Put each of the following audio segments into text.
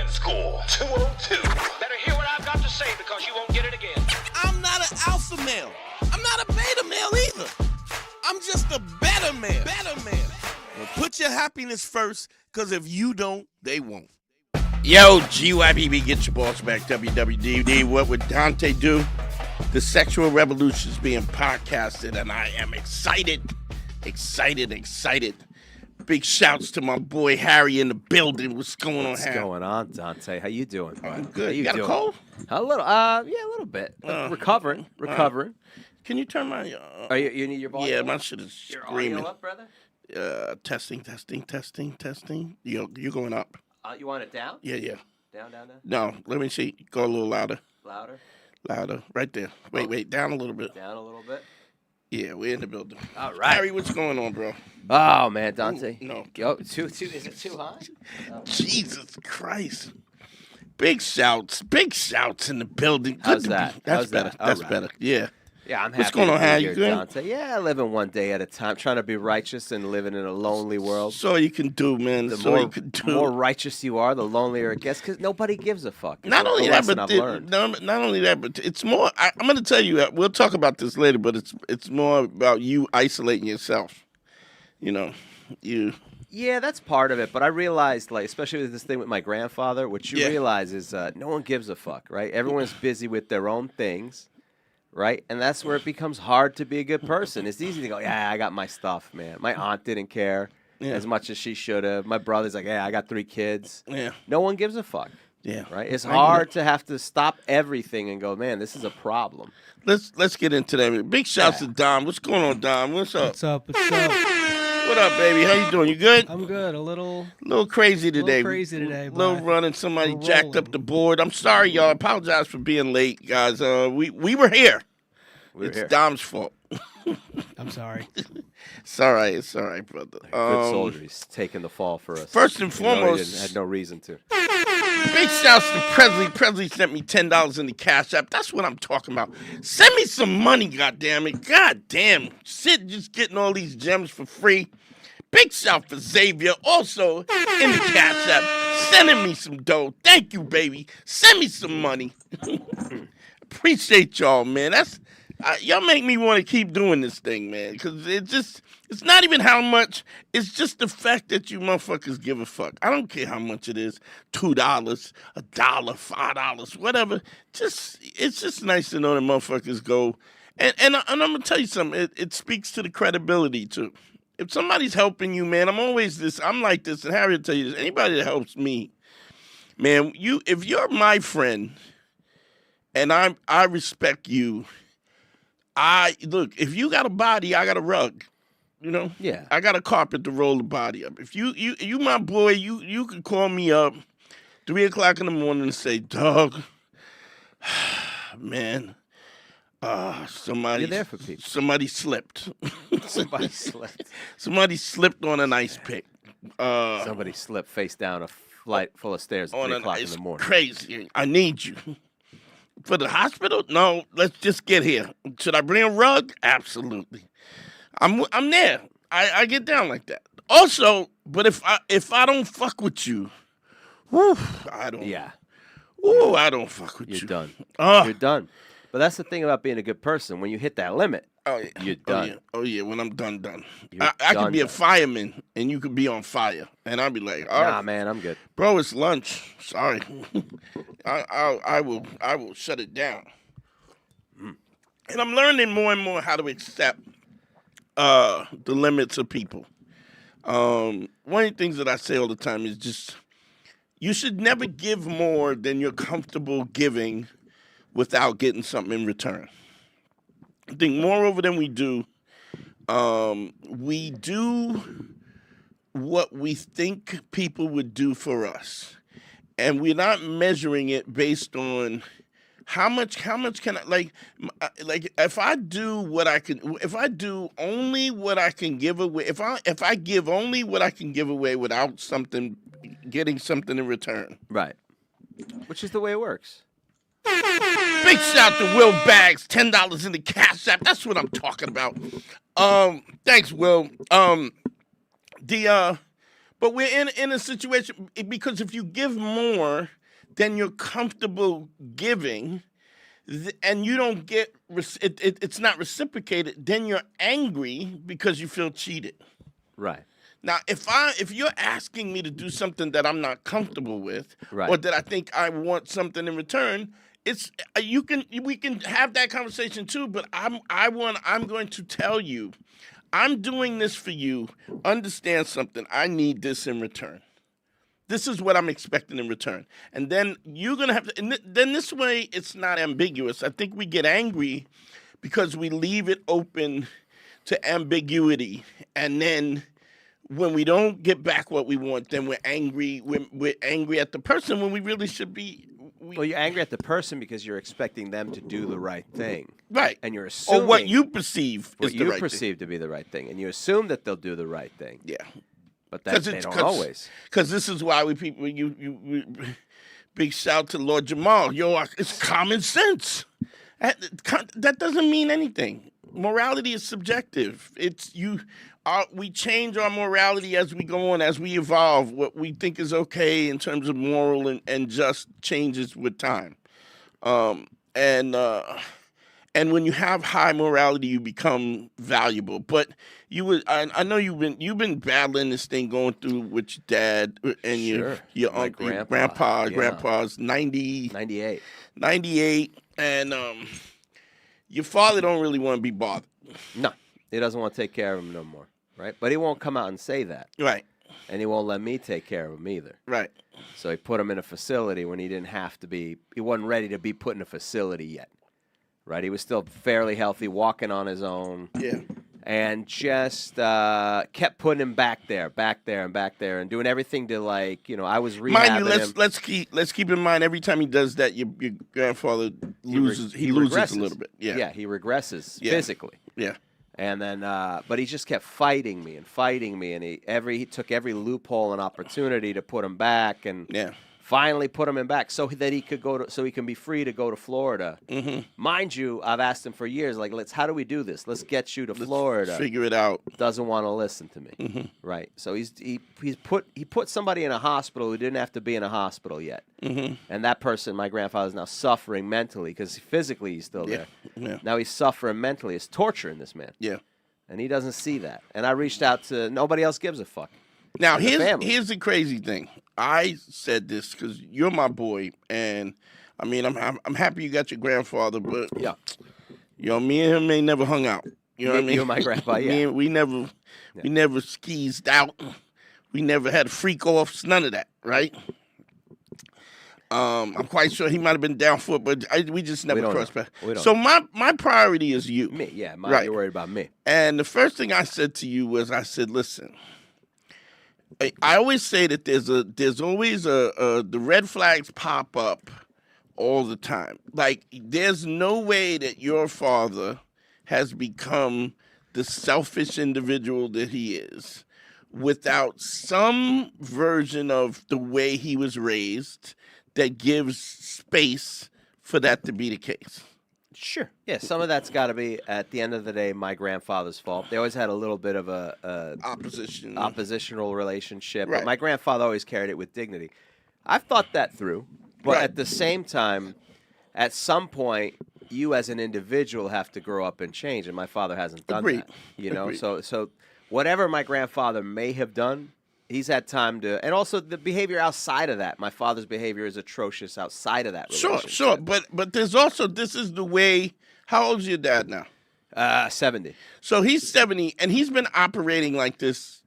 score, 202. Better hear what I've got to say because you won't get it again. I'm not an alpha male. I'm not a beta male either. I'm just a better man. Well, put your happiness first, because if you don't, they won't. Yo, GYBB, get your balls back, WWDD. What would Dante do? The Sexual Revolution is being podcasted, and I am excited. Big shouts to my boy Harry in the building. What's going on, Harry? What's going on, Dante? How you doing? I'm good. You got doing? a cold? A little bit. Recovering. Can you turn my... You need your volume? Yeah, up? my shit is Your screaming. audio up, brother? Testing. You're going up. You want it down? Yeah. Down. No, let me see. Go a little louder. Louder. Right there. Wait, down a little bit. Down a little bit. Yeah, we're in the building. All right. Harry, what's going on, bro? Oh man, Dante. Ooh, no. Yo, too. Is it too high? Oh. Jesus Christ. Big shouts in the building. How's Good to that? be- That's How's better. that? That's All right. better. Yeah. Yeah, I'm happy. What's going on, to be Harry? here, You good? Dante. Yeah, living one day at a time, trying to be righteous and living in a lonely world. That's all you can do, man. The That's all you can do. more righteous you are, the lonelier it gets, because nobody gives a fuck. Not only the that, lesson but I've learned. not only that, but it's more. I'm going to tell you. We'll talk about this later, but it's more about you isolating yourself. You. Yeah, that's part of it. But I realized, like, especially with this thing with my grandfather, what you realize is no one gives a fuck, right? Everyone's busy with their own things, right? And that's where it becomes hard to be a good person. It's easy to go, yeah, I got my stuff, man. My aunt didn't care as much as she should have. My brother's like, yeah, I got 3 kids. Yeah. No one gives a fuck. Yeah. Right? It's hard to have to stop everything and go, man, this is a problem. Let's get into that. Big shouts to Dom. What's going on, Dom? What's up? What up, baby? How you doing? You good? I'm good. A little crazy today. Little running. Somebody jacked up the board. I'm sorry, y'all. I apologize for being late, guys. We were here. It's here. Dom's fault. I'm sorry. It's all right, brother. Good soldiers taking the fall for us. First and Even though he foremost, had no reason to. big shouts to Presley. Presley sent me $10 in the Cash App. That's what I'm talking about. Send me some money, goddammit. Goddamn. Shit, just getting all these gems for free. Big shout for Xavier, also in the Cash App, sending me some dough. Thank you, baby. Send me some money. Appreciate y'all, man. Y'all make me want to keep doing this thing, man, because it's not even how much. It's just the fact that you motherfuckers give a fuck. I don't care how much it is, $2, $1, $5, whatever. It's just nice to know that motherfuckers go. And I'm going to tell you something. It speaks to the credibility, too. If somebody's helping you, man, I'm like this, and Harry will tell you this. Anybody that helps me, man, if you're my friend, and I respect you, look, if you got a body, I got a rug. Yeah. I got a carpet to roll the body up. If you my boy, you can call me up 3:00 in the morning and say, dog, man, somebody. You're there for people. Somebody slipped. Somebody slipped on an ice pick. Somebody slipped face down a flight full of stairs at 3 o'clock in the morning. Crazy. I need you. For the hospital? No, let's just get here. Should I bring a rug? Absolutely. I'm there. I get down like that. Also, but if I don't fuck with you, I don't. Yeah. I don't fuck with you. You're done. You're done. But that's the thing about being a good person. When you hit that limit, you're done. Oh yeah. When I'm done. You're I could be a done. fireman and you could be on fire, and I'd be like, Nah, man, I'm good. bro, it's lunch. Sorry. I will shut it down. And I'm learning more and more how to accept the limits of people. One of the things that I say all the time is just you should never give more than you're comfortable giving without getting something in return. I think moreover than we do what we think people would do for us. And we're not measuring it based on how much can I, like if I do only what I can give away, if I give only what I can give away without getting something in return. Right. Which is the way it works. Big shout to Will Bags, $10 in the Cash App. That's what I'm talking about. Thanks, Will. But we're in a situation because if you give more, then you're comfortable giving, and you don't get it's not reciprocated, then you're angry because you feel cheated. Right. Now, if you're asking me to do something that I'm not comfortable with, Right. or that I think I want something in return, it's we can have that conversation too. But I'm going to tell you, I'm doing this for you. Understand something. I need this in return. This is what I'm expecting in return. And then you're going to have to, and then this way it's not ambiguous. I think we get angry because we leave it open to ambiguity. And then when we don't get back what we want, then we're angry. We're angry at the person when we really should be. Well, you're angry at the person because you're expecting them to do the right thing. Right. And you're assuming. Or what you perceive what is the you right perceive to be the right thing. And you assume that they'll do the right thing. thing. Yeah. But they don't always. Because this is why big shout to Lord Jamal. Yo, it's common sense. That doesn't mean anything. Morality is subjective. We change our morality as we go on, as we evolve. What we think is okay in terms of moral and just changes with time. And when you have high morality, you become valuable. But I know you've been battling this thing, going through with your dad and your uncle, your grandpa's 98, and your father don't really want to be bothered. No, he doesn't want to take care of him no more, right? But he won't come out and say that, right? And he won't let me take care of him either, right? So he put him in a facility when he didn't have to be. He wasn't ready to be put in a facility yet. Right, he was still fairly healthy, walking on his own. Yeah, and just kept putting him back there, and doing everything to I was rehabbing mind you, him. let's keep in mind every time he does that, your grandfather loses. He loses regresses. a little bit. Yeah, he regresses physically. Yeah, and then but he just kept fighting me, and he took every loophole and opportunity to put him back, and finally put him in back so that he could so he can be free to go to Florida. Mm-hmm. Mind you, I've asked him for years, how do we do this? Let's get you to Florida. Figure it out. Doesn't want to listen to me. Mm-hmm. Right. So he put somebody in a hospital who didn't have to be in a hospital yet. Mm-hmm. And that person, my grandfather, is now suffering mentally because physically he's still there. Yeah. Now he's suffering mentally. It's torturing this man. Yeah. And he doesn't see that. And I reached out to nobody else gives a fuck. Now here's the crazy thing. I said this because you're my boy, and I mean I'm happy you got your grandfather, but me and him ain't never hung out. You know what I mean? You and my grandpa, yeah. We never skeezed out. We never had freak offs. None of that, right? I'm quite sure he might have been down for it, but we just never crossed paths. So my priority is you. Me, yeah. Right. You're worried about me. And the first thing I said to you was, I said, listen. I always say that there's always the red flags pop up all the time. Like, there's no way that your father has become the selfish individual that he is without some version of the way he was raised that gives space for that to be the case. Sure. Yeah, some of that's got to be, at the end of the day, my grandfather's fault. They always had a little bit of a oppositional relationship, right. But my grandfather always carried it with dignity. I've thought that through, but at the same time, at some point, you as an individual have to grow up and change, and my father hasn't done that. You know, so whatever my grandfather may have done, he's had time to, and also the behavior outside of that. My father's behavior is atrocious outside of that relationship. Sure, but there's also, this is the way. How old is your dad now? 70. So he's 70, and he's been operating like this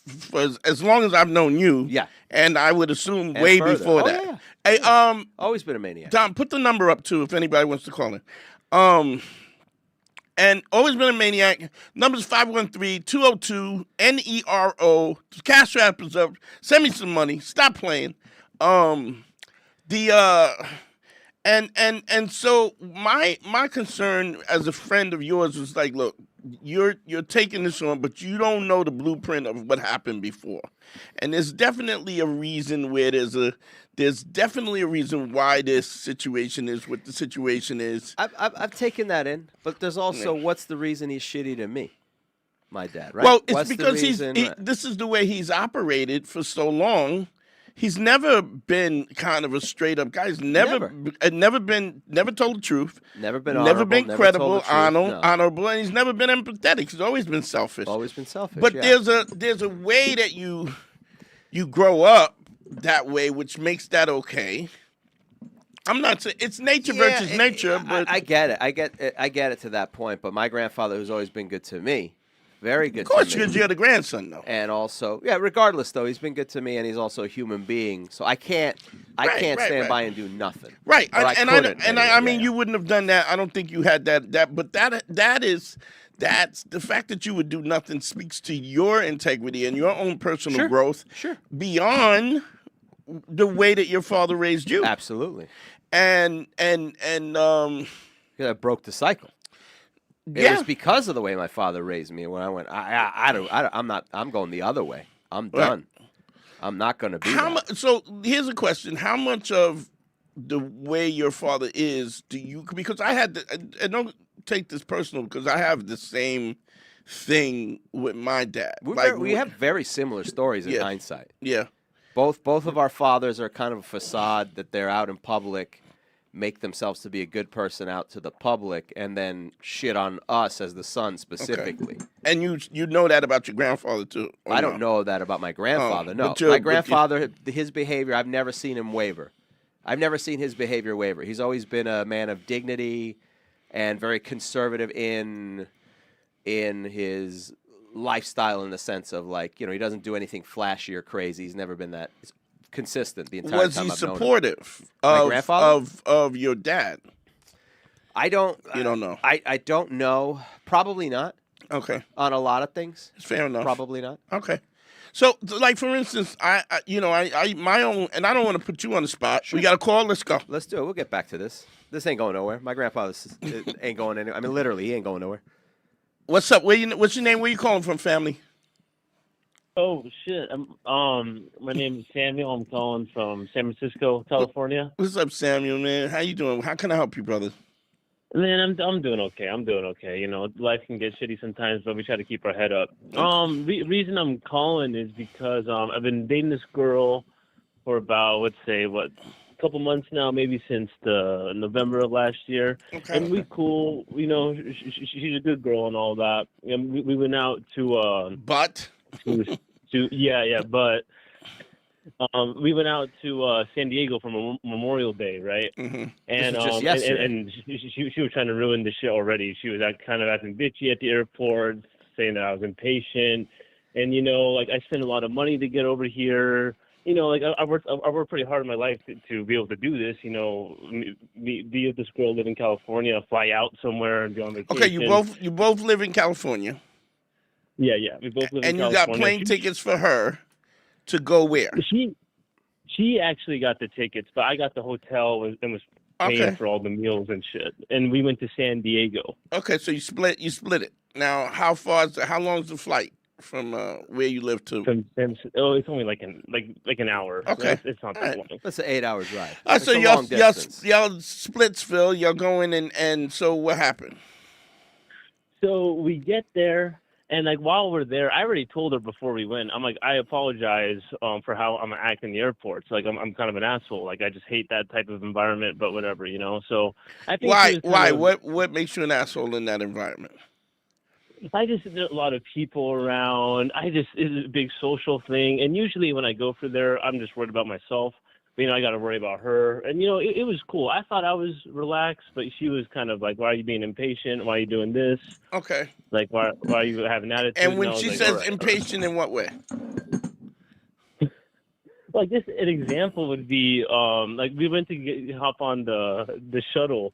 for as long as I've known you. Yeah, and I would assume and way further. before that. Yeah. Hey, always been a maniac. Don, put the number up too if anybody wants to call in. And always been a maniac. Number's 513-202-NERO. Cash App is up. Send me some money. Stop playing. And so my concern as a friend of yours was like, look, you're taking this on, but you don't know the blueprint of what happened before. And there's definitely a reason where there's definitely a reason why this situation is what the situation is. I've taken that in, but there's also what's the reason he's shitty to me, my dad, right? Well, it's because this is the way he's operated for so long. He's never been kind of a straight up guy. He's never told the truth. Never been never honorable, been never credible, told the truth, no. honorable, and he's never been empathetic. He's always been selfish. Always been selfish. But yeah. there's a way that you grow up that way, which makes that okay. I'm not saying it's nature versus nature, but I get it. I get it to that point. But my grandfather, who's always been good to me, very good. Of course, to me. because you're the grandson, though. And also, regardless though, he's been good to me, and he's also a human being. So I can't stand by and do nothing. Right, I mean, yeah. you wouldn't have done that. I don't think you had that. But that's the fact that you would do nothing speaks to your integrity and your own personal growth. Sure. Beyond the way that your father raised you. Absolutely. And because I broke the cycle. It was because of the way my father raised me. When I went, I'm going the other way. I'm done. Right. I'm not going to be that. So here's a question: how much of the way your father is do you? Because I don't take this personal because I have the same thing with my dad. We have very similar stories in hindsight. Yeah. Both of our fathers are kind of a facade that they're out in public, make themselves to be a good person out to the public, and then shit on us as the son specifically. Okay. And you know that about your grandfather too? I don't know that about my grandfather. No, my grandfather, his behavior, I've never seen him waver. I've never seen his behavior waver. He's always been a man of dignity and very conservative in his lifestyle, in the sense of he doesn't do anything flashy or crazy. He's never been that consistent the entire time. Was he supportive of your dad? I don't. You don't know. I don't know. Probably not. Okay. On a lot of things. Fair enough. Probably not. Okay. So, like for instance, I my own, and I don't want to put you on the spot. Sure. We got a call. Let's go. Let's do it. We'll get back to this. This ain't going nowhere. My grandfather ain't going anywhere. I mean, literally, he ain't going nowhere. What's up? What's your name? Where you calling from, family? Oh shit! My name is Samuel. I'm calling from San Francisco, California. What's up, Samuel? Man, how you doing? How can I help you, brother? Man, I'm doing okay. You know, life can get shitty sometimes, but we try to keep our head up. Reason I'm calling is because I've been dating this girl for about a couple months now, maybe since the November of last year. Okay. And we cool. You know, she's a good girl and all that. And we went out to but. But we went out to San Diego for Memorial Day, right? Mm-hmm. And just yesterday. and she was trying to ruin the shit already. She was kind of acting bitchy at the airport, saying that I was impatient. And I spent a lot of money to get over here. I worked pretty hard in my life to be able to do this. Be with this girl, live in California, fly out somewhere and be on vacation. Okay, you both live in California. Yeah, we both live in California. And you got plane tickets for her to go where? She actually got the tickets, but I got the hotel and was paying for all the meals and shit. And we went to San Diego. Okay, so you split it. Now, how long is the flight from where you live to? It's only like an hour. Okay, it's not that long. That's an 8-hour drive. So y'all Splitsville, y'all going and so what happened? So we get there. And while we're there, I already told her before we went. I'm like, I apologize for how I'm acting in the airports. I'm kind of an asshole. I just hate that type of environment. But whatever, So I think why? What makes you an asshole in that environment? There's a lot of people around. It's a big social thing. And usually when I go for there, I'm just worried about myself. But, I got to worry about her. And, it was cool. I thought I was relaxed, but she was kind of like, why are you being impatient? Why are you doing this? Okay. Why are you having attitude? And when she says impatient, in what way? Just an example would be, we went to hop on the shuttle,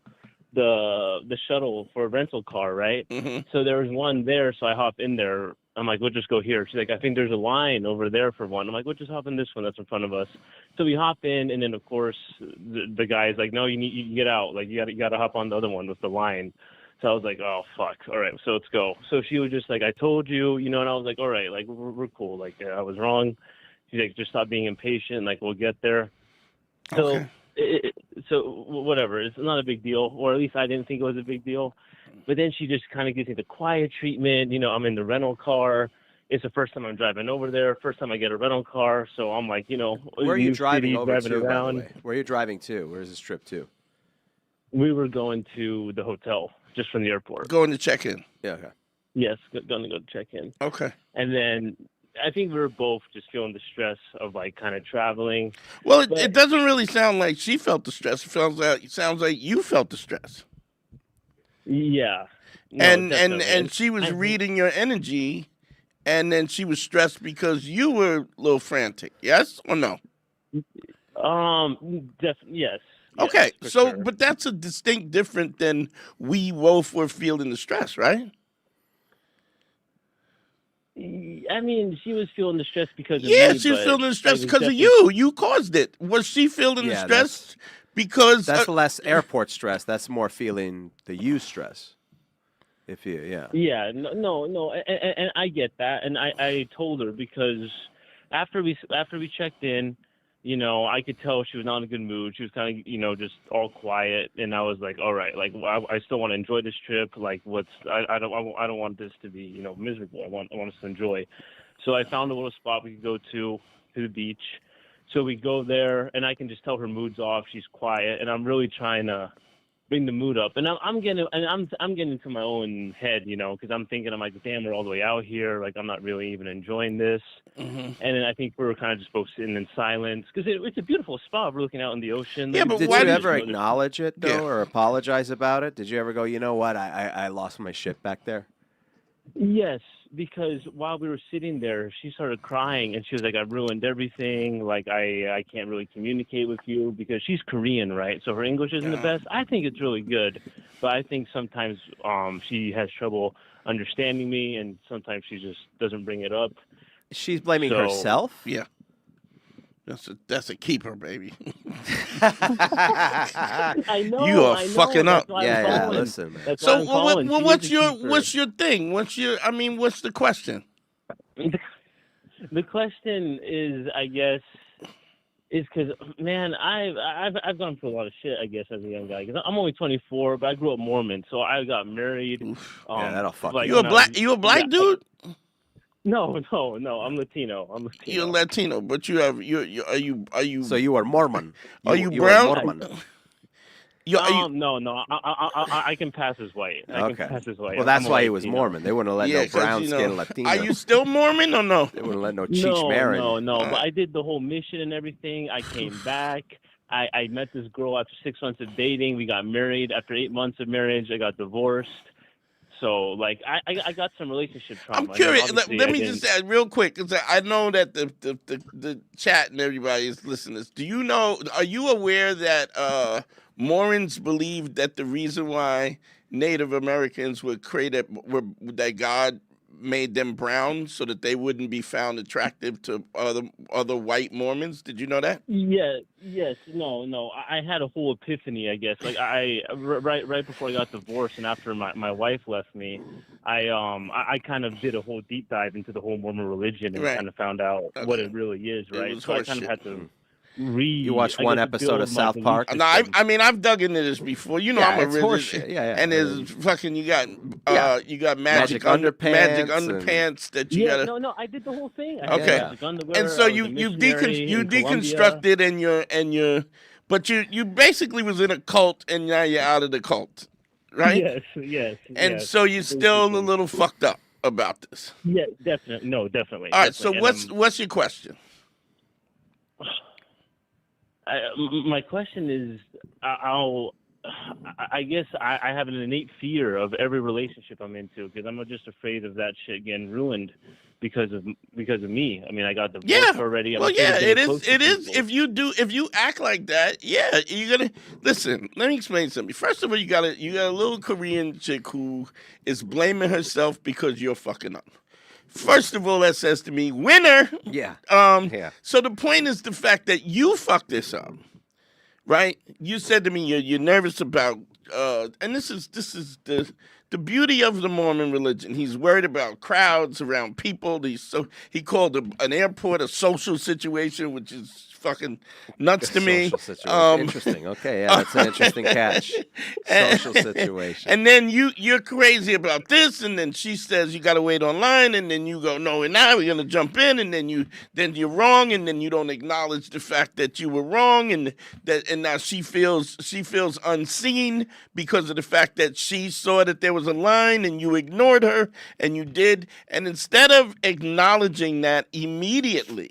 the shuttle for a rental car, right? Mm-hmm. So there was one there, so I hop in there. I'm like, we'll just go here. She's like, I think there's a line over there for one. I'm like, we'll just hop in this one that's in front of us. So we hop in, and then of course the guy's like, no, you get out. You got to hop on the other one with the line. So I was like, oh fuck, all right, so let's go. So she was just like, I told you, and I was like, all right, we're cool. I was wrong. She's like, just stop being impatient. We'll get there. So. Okay. So whatever, it's not a big deal, or at least I didn't think it was a big deal. But then she just kind of gives me the quiet treatment. I'm in the rental car. it's the first time I'm driving over there, first time I get a rental car. So I'm like, Where are you new driving city, over driving to, by the around. way? Where are you driving to? Where's this trip to? We were going to the hotel just from the airport. Going to check in. Yeah, okay. Yes, going to go check in. Okay. And then I think we were both just feeling the stress of like kind of traveling. Well, it doesn't really sound like she felt the stress. It sounds like you felt the stress. Yeah. No, and she was reading your energy, and then she was stressed because you were a little frantic. Yes or no? Yes. Okay, Yes, so sure. but that's a distinct different than we both were feeling the stress, right? I mean, she was feeling the stress because of me. Yeah, she was but feeling the stress it was because of definitely- you. You caused it. Was she feeling the Yeah, stress because That's less airport stress. That's more feeling the you stress. If you, yeah. Yeah, no, and I get that, and I told her because after we checked in, I could tell she was not in a good mood. She was kind of, just all quiet, and I was like, all right, like I still want to enjoy this trip. Like, I don't want this to be, miserable. I want us to enjoy. So I found a little spot we could go to the beach. So we go there, and I can just tell her mood's off. She's quiet, and I'm really trying to bring the mood up. And I'm getting into my own head, because I'm thinking, I'm like, damn, we're all the way out here. Like, I'm not really even enjoying this. And then I think we were kind of just both sitting in silence because it's a beautiful spot. We're looking out in the ocean. Yeah, but Did why you did ever you- acknowledge it though, Yeah. or apologize about it? Did you ever go, you know what, I lost my shit back there? Yes, because while we were sitting there, she started crying, and she was like, "I ruined everything. Like, I can't really communicate with you," because she's Korean, right? So her English isn't the best. I think it's really good, but I think sometimes she has trouble understanding me, and sometimes she just doesn't bring it up. She's blaming So- herself? Yeah. That's a keeper, baby. I know You are I know, fucking that's up. why I'm Yeah, calling. listen, man. That's why So I'm calling. She what's is a your keeper. what's your thing? What's the question? The question is, I guess, is because, man, I've gone through a lot of shit, I guess, as a young guy. Because I'm only 24, but I grew up Mormon, so I got married. Yeah, that'll fuck like, You a when I black was- you a black yeah, dude? No, I'm Latino. You're Latino, but you have are you So you are Mormon. Are you are brown? Mormon. No, I can pass as white. I Okay. can pass as white. Well, that's I'm a why he was Latino. Mormon. They wouldn't have let Yeah, no 'cause, brown skin Latino. Are you still Mormon or no? They wouldn't let no cheech marry. No. But I did the whole mission and everything. I came back. I met this girl after 6 months of dating. We got married. After 8 months of marriage, I got divorced. So, like, I got some relationship trauma. I'm curious. I mean, Let me just add real quick, because I know that the chat and everybody is listening to this. Are you aware that Mormons believe that the reason why Native Americans were created, that God made them brown so that they wouldn't be found attractive to other white Mormons? Did you know that? Yes, no. I had a whole epiphany, I guess. Like right before I got divorced and after my wife left me, I kind of did a whole deep dive into the whole Mormon religion and Right. kind of found out what Okay. it really is, It right? was So I kind horseshit. of had to read. You watched I one guess, episode build of my South belief Park? No, system. I mean I've dug into this before. You know, Yeah, I'm a it's religious, horseshit. Yeah. and there's fucking you got Magic magic underpants underpants that you Yeah, gotta. no, I did the whole thing. I Okay. had magic underwear, And so I was you a missionary in Colombia. deconstructed but you basically was in a cult and now you're out of the cult, right? Yes. And yes, so you're still a basically. little fucked up about this. Yeah, definitely. No, definitely. All right. So definitely. And what's your question? my question is, I guess I have an innate fear of every relationship I'm into because I'm just afraid of that shit getting ruined because of me. I mean, I got divorced already. I'm Well, afraid of yeah, getting it close is. to It is. people. If you act like that, yeah, you're gonna listen. Let me explain something. First of all, you got a little Korean chick who is blaming herself because you're fucking up. First of all, that says to me, winner. Yeah. Yeah. So the point is the fact that you fucked this up, right? You said to me you're nervous about, and this is the beauty of the Mormon religion. He's worried about crowds around people. He called an airport a social situation, which is fucking nuts to me. Social situation. Interesting. Okay, yeah, that's an interesting catch. Social situation. And then you're crazy about this, and then she says you got to wait online, and then you go, no, and now we're gonna jump in, and then you're wrong, and then you don't acknowledge the fact that you were wrong, and now she feels unseen because of the fact that she saw that there was a line, and you ignored her, and you did, and instead of acknowledging that immediately.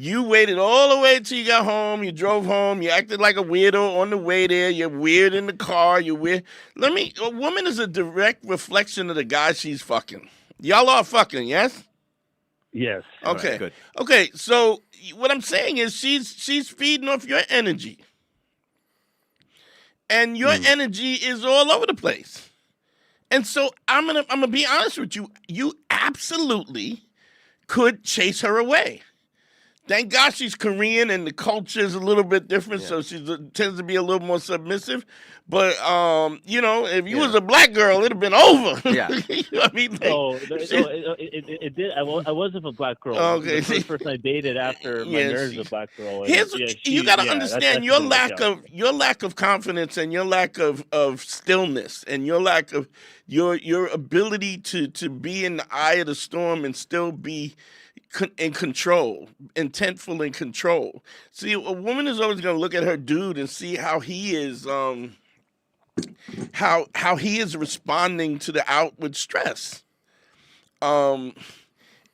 You waited all the way till you got home. You drove home. You acted like a weirdo on the way there. You're weird in the car. You're weird. A woman is a direct reflection of the guy she's fucking. Y'all are fucking, yes? Yes. Okay. Right, good. Okay. So what I'm saying is she's feeding off your energy, and your energy is all over the place. And so I'm gonna be honest with you. You absolutely could chase her away. Thank God she's Korean and the culture is a little bit different, so she tends to be a little more submissive. But, if you was a black girl, it'd have been over. Yeah. You know what I mean? It did. I was with a black girl. Okay. The first person I dated after my marriage was a black girl. You got to understand your lack of confidence and your lack of stillness and your lack of your ability to be in the eye of the storm and still be in control, intentful in control. See, a woman is always going to look at her dude and see how he is, how he is responding to the outward stress. If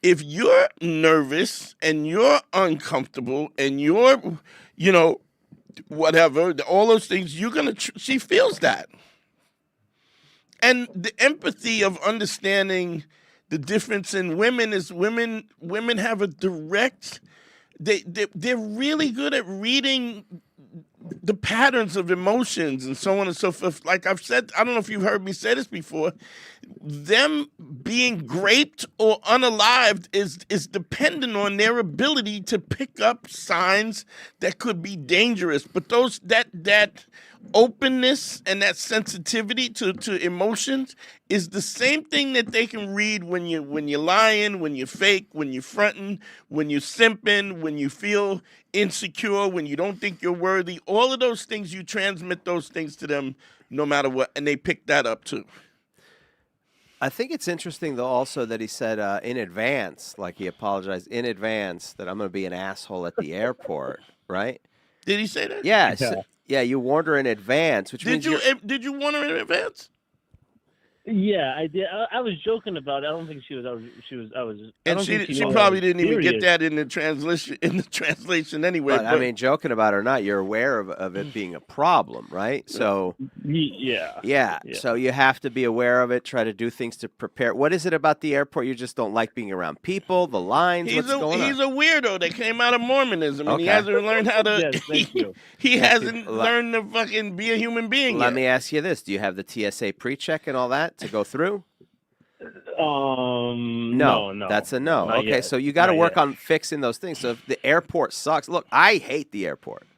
you're nervous and you're uncomfortable and you're, whatever, all those things, she feels that. And the empathy of understanding the difference in women is women have a direct, they're really good at reading the patterns of emotions and so on and so forth. Like I've said, I don't know if you've heard me say this before, them being graped or unalived is dependent on their ability to pick up signs that could be dangerous. But that openness and that sensitivity to emotions is the same thing that they can read when you're lying, when you're fake, when you're fronting, when you're simping, when you feel insecure, when you don't think you're worthy. All of those things, you transmit those things to them no matter what, and they pick that up too. I think it's interesting, though, also that he said in advance, like he apologized in advance that I'm going to be an asshole at the airport, right? Did he say that? Yeah. Yeah, you warned her in advance, which means Did you warn her in advance? Yeah, I did. I was joking about it. I don't think she was. And she probably didn't even get that in the translation anyway. But I mean, joking about it or not, you're aware of it being a problem, right? So yeah. So you have to be aware of it. Try to do things to prepare. What is it about the airport you just don't like being around people? The lines. What's going on? He's a weirdo that came out of Mormonism, and he hasn't learned how to. Yes, thank you. He hasn't learned to fucking be a human being. Let me ask you this: do you have the TSA pre-check and all that to go through? No. That's a no. Not Okay, yet. so you got to Not work yet. on fixing those things. So if the airport sucks, look, I hate the airport.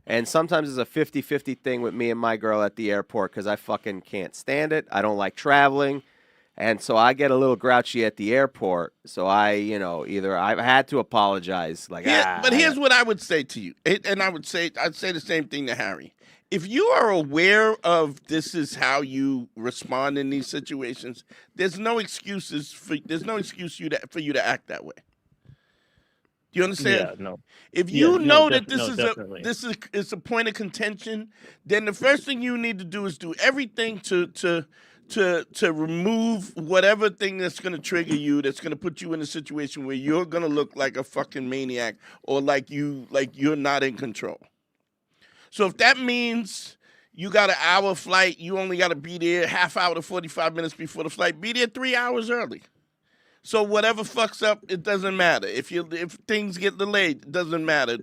And sometimes it's a 50-50 thing with me and my girl at the airport because I fucking can't stand it. I don't like traveling. And so I get a little grouchy at the airport. So either I've had to apologize. But here's what I would say to you. And I'd say the same thing to Harry. If you are aware of this is how you respond in these situations, there's no excuse for you to act that way. Do you understand? Yeah, no. If you know that definitely. this is a point of contention, then the first thing you need to do is do everything to remove whatever thing that's going to trigger you, that's going to put you in a situation where you're going to look like a fucking maniac or like you're not in control. So if that means you got an hour flight, you only got to be there half hour to 45 minutes before the flight, be there 3 hours early. So whatever fucks up, it doesn't matter. If things get delayed, it doesn't matter.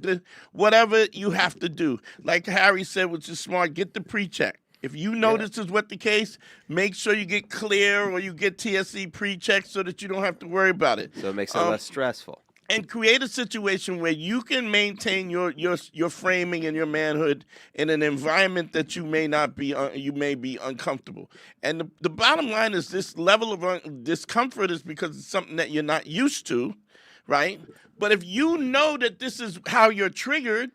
Whatever you have to do. Like Harry said, which is smart, get the pre-check. If you know this is what the case, make sure you get clear or you get TSE pre-check so that you don't have to worry about it. So it makes it less stressful. and create a situation where you can maintain your framing and your manhood in an environment that you may not be you may be uncomfortable. And the bottom line is this level of discomfort is because it's something that you're not used to, right? But if you know that this is how you're triggered,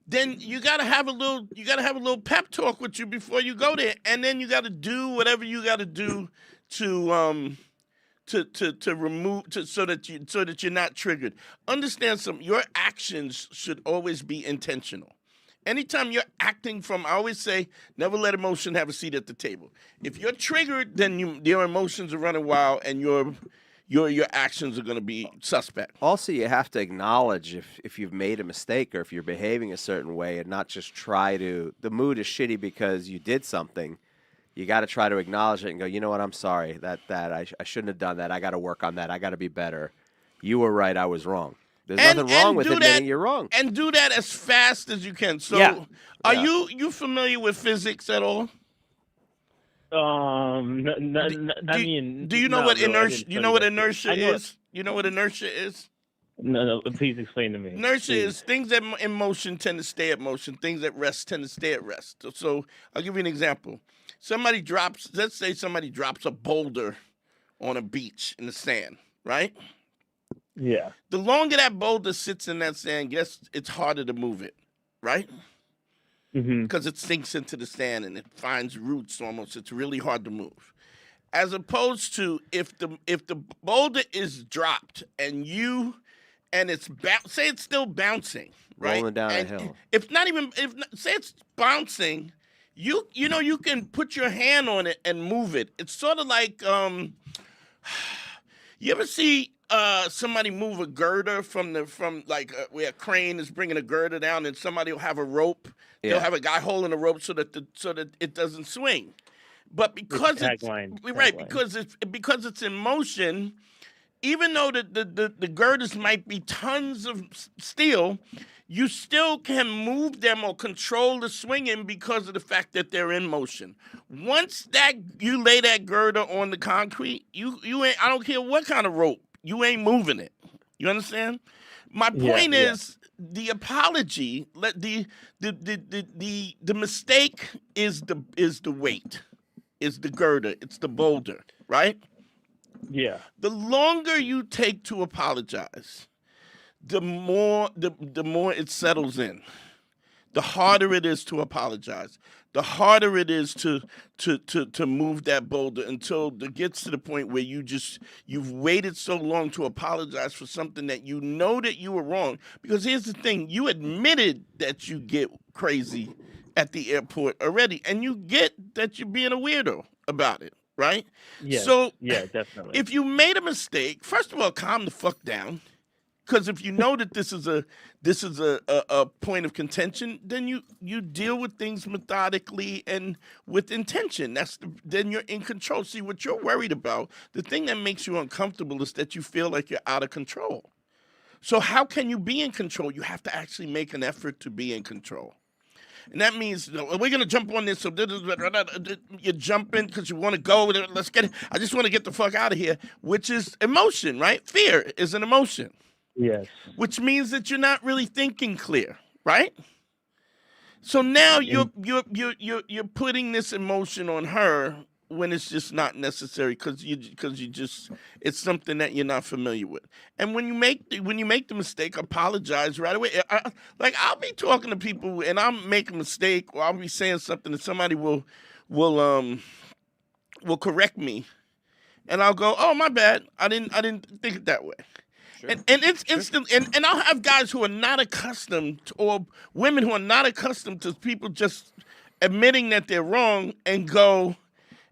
then you gotta have a little pep talk with you before you go there, and then you gotta do whatever you gotta do to remove so that you're not triggered. Understand something. Your actions should always be intentional. Anytime you're acting from, I always say, never let emotion have a seat at the table. If you're triggered, then your emotions are running wild, and your actions are going to be suspect. Also, you have to acknowledge if you've made a mistake or if you're behaving a certain way, and not just try to. The mood is shitty because you did something. You got to try to acknowledge it and go, you know what, I'm sorry. That I shouldn't have done that. I got to work on that. I got to be better. You were right. I was wrong. There's nothing wrong with admitting you're wrong. And do that as fast as you can. So, Yeah. Are you familiar with physics at all? I mean, do you know what inertia? You know what inertia I know is? You know what inertia is? No, please explain to me. Inertia please. is things that in motion tend to stay at motion. Things at rest tend to stay at rest. So I'll give you an example. Let's say somebody drops a boulder on a beach in the sand, right? Yeah. The longer that boulder sits in that sand, it's harder to move it, right? Because it sinks into the sand and it finds roots almost. It's really hard to move. As opposed to if the boulder is dropped and it's say it's still bouncing, right? Rolling down a hill. Say it's bouncing, you can put your hand on it and move it. It's sort of like you ever see somebody move a girder from where a crane is bringing a girder down, and somebody will have a rope. Yeah. They'll have a guy holding a rope so that it doesn't swing. But because because it's in motion, even though the girders might be tons of steel, you still can move them or control the swinging because of the fact that they're in motion. Once that you lay that girder on the concrete, you ain't. I don't care what kind of rope, you ain't moving it. You understand? My point is the apology. The mistake is the weight, is the girder, it's the boulder, right? Yeah. The longer you take to apologize, the more it settles in. The harder it is to apologize. The harder it is to move that boulder until it gets to the point where you've waited so long to apologize for something that you know that you were wrong. Because here's the thing, you admitted that you get crazy at the airport already, and you get that you're being a weirdo about it, right? Yeah. So yeah, definitely. If you made a mistake, first of all, calm the fuck down. Because if you know that this is a point of contention, then you deal with things methodically and with intention. Then you're in control. See, what you're worried about, the thing that makes you uncomfortable is that you feel like you're out of control. So how can you be in control? You have to actually make an effort to be in control. And that means we're going to jump on this. So you jump in because you want to go. Let's get it. I just want to get the fuck out of here, which is emotion, right? Fear is an emotion. Yes. Which means that you're not really thinking clear, right? So now you're putting this emotion on her when it's just not necessary because it's something that you're not familiar with. And when you make the mistake, apologize right away. I'll be talking to people and I'll make a mistake or I'll be saying something and somebody will correct me, and I'll go, "Oh, my bad. I didn't think it that way." Sure. And it's instant. And I'll have guys who are not accustomed to, or women who are not accustomed to people just admitting that they're wrong and go,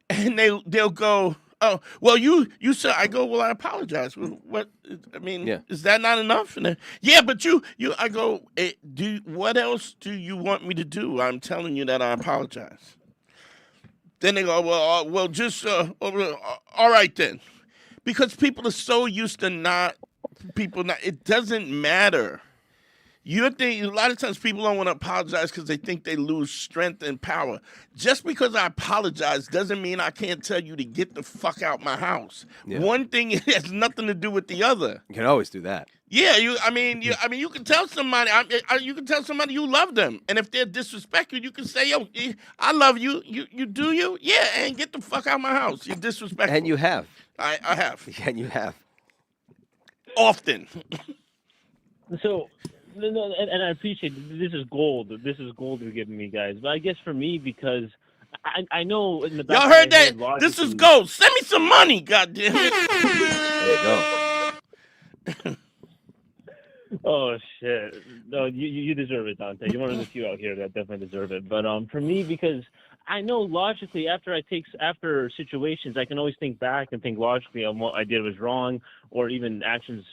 and they'll go, "Oh, well, you said." I go, "Well, I apologize." Well, what? I mean, Is that not enough? And yeah, but you. I go, what else do you want me to do? I'm telling you that I apologize. Then they go, "Well, just all right then," because people are so used to not. It doesn't matter A lot of times people don't want to apologize because they think they lose strength and power. Just because I apologize doesn't mean I can't tell you to get the fuck out my house. Yeah. One thing has nothing to do with the other. You can always do that. Yeah, you can tell somebody. You can tell somebody you love them, and if they're disrespectful, you can say, "Yo, I love you. You do you? Yeah, and get the fuck out of my house. You're disrespectful." And you have. I have And you have. often. So, no, and I appreciate this is gold. This is gold you're giving me, guys. But I guess for me, because I know in the back Y'all of my heard that? head, This is logically- gold. Send me some money, goddamn it. There you go. Oh shit! No, you deserve it, Dante. You're one of the few out here that definitely deserve it. But for me, because I know logically after situations, I can always think back and think logically on what I did was wrong, or even actions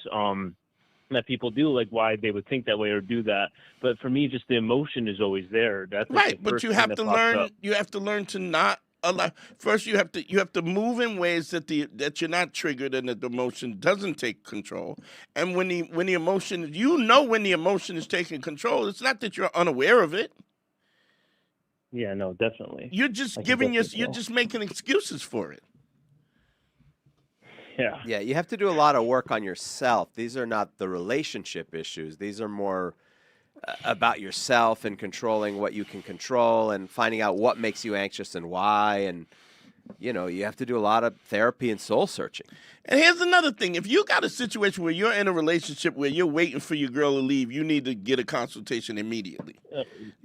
that people do, like why they would think that way or do that. But for me, just the emotion is always there. That's like Right, the but first you thing have that to pops learn. up. You have to learn to not allow. First, you have to move in ways that you're not triggered and that the emotion doesn't take control. And when the emotion, when the emotion is taking control, it's not that you're unaware of it. Yeah, no, definitely. You're just I can definitely you're tell. just making excuses for it. Yeah. Yeah, you have to do a lot of work on yourself. These are not the relationship issues. These are more about yourself and controlling what you can control and finding out what makes you anxious and why. And, you have to do a lot of therapy and soul searching. And here's another thing. If you got a situation where you're in a relationship where you're waiting for your girl to leave, you need to get a consultation immediately.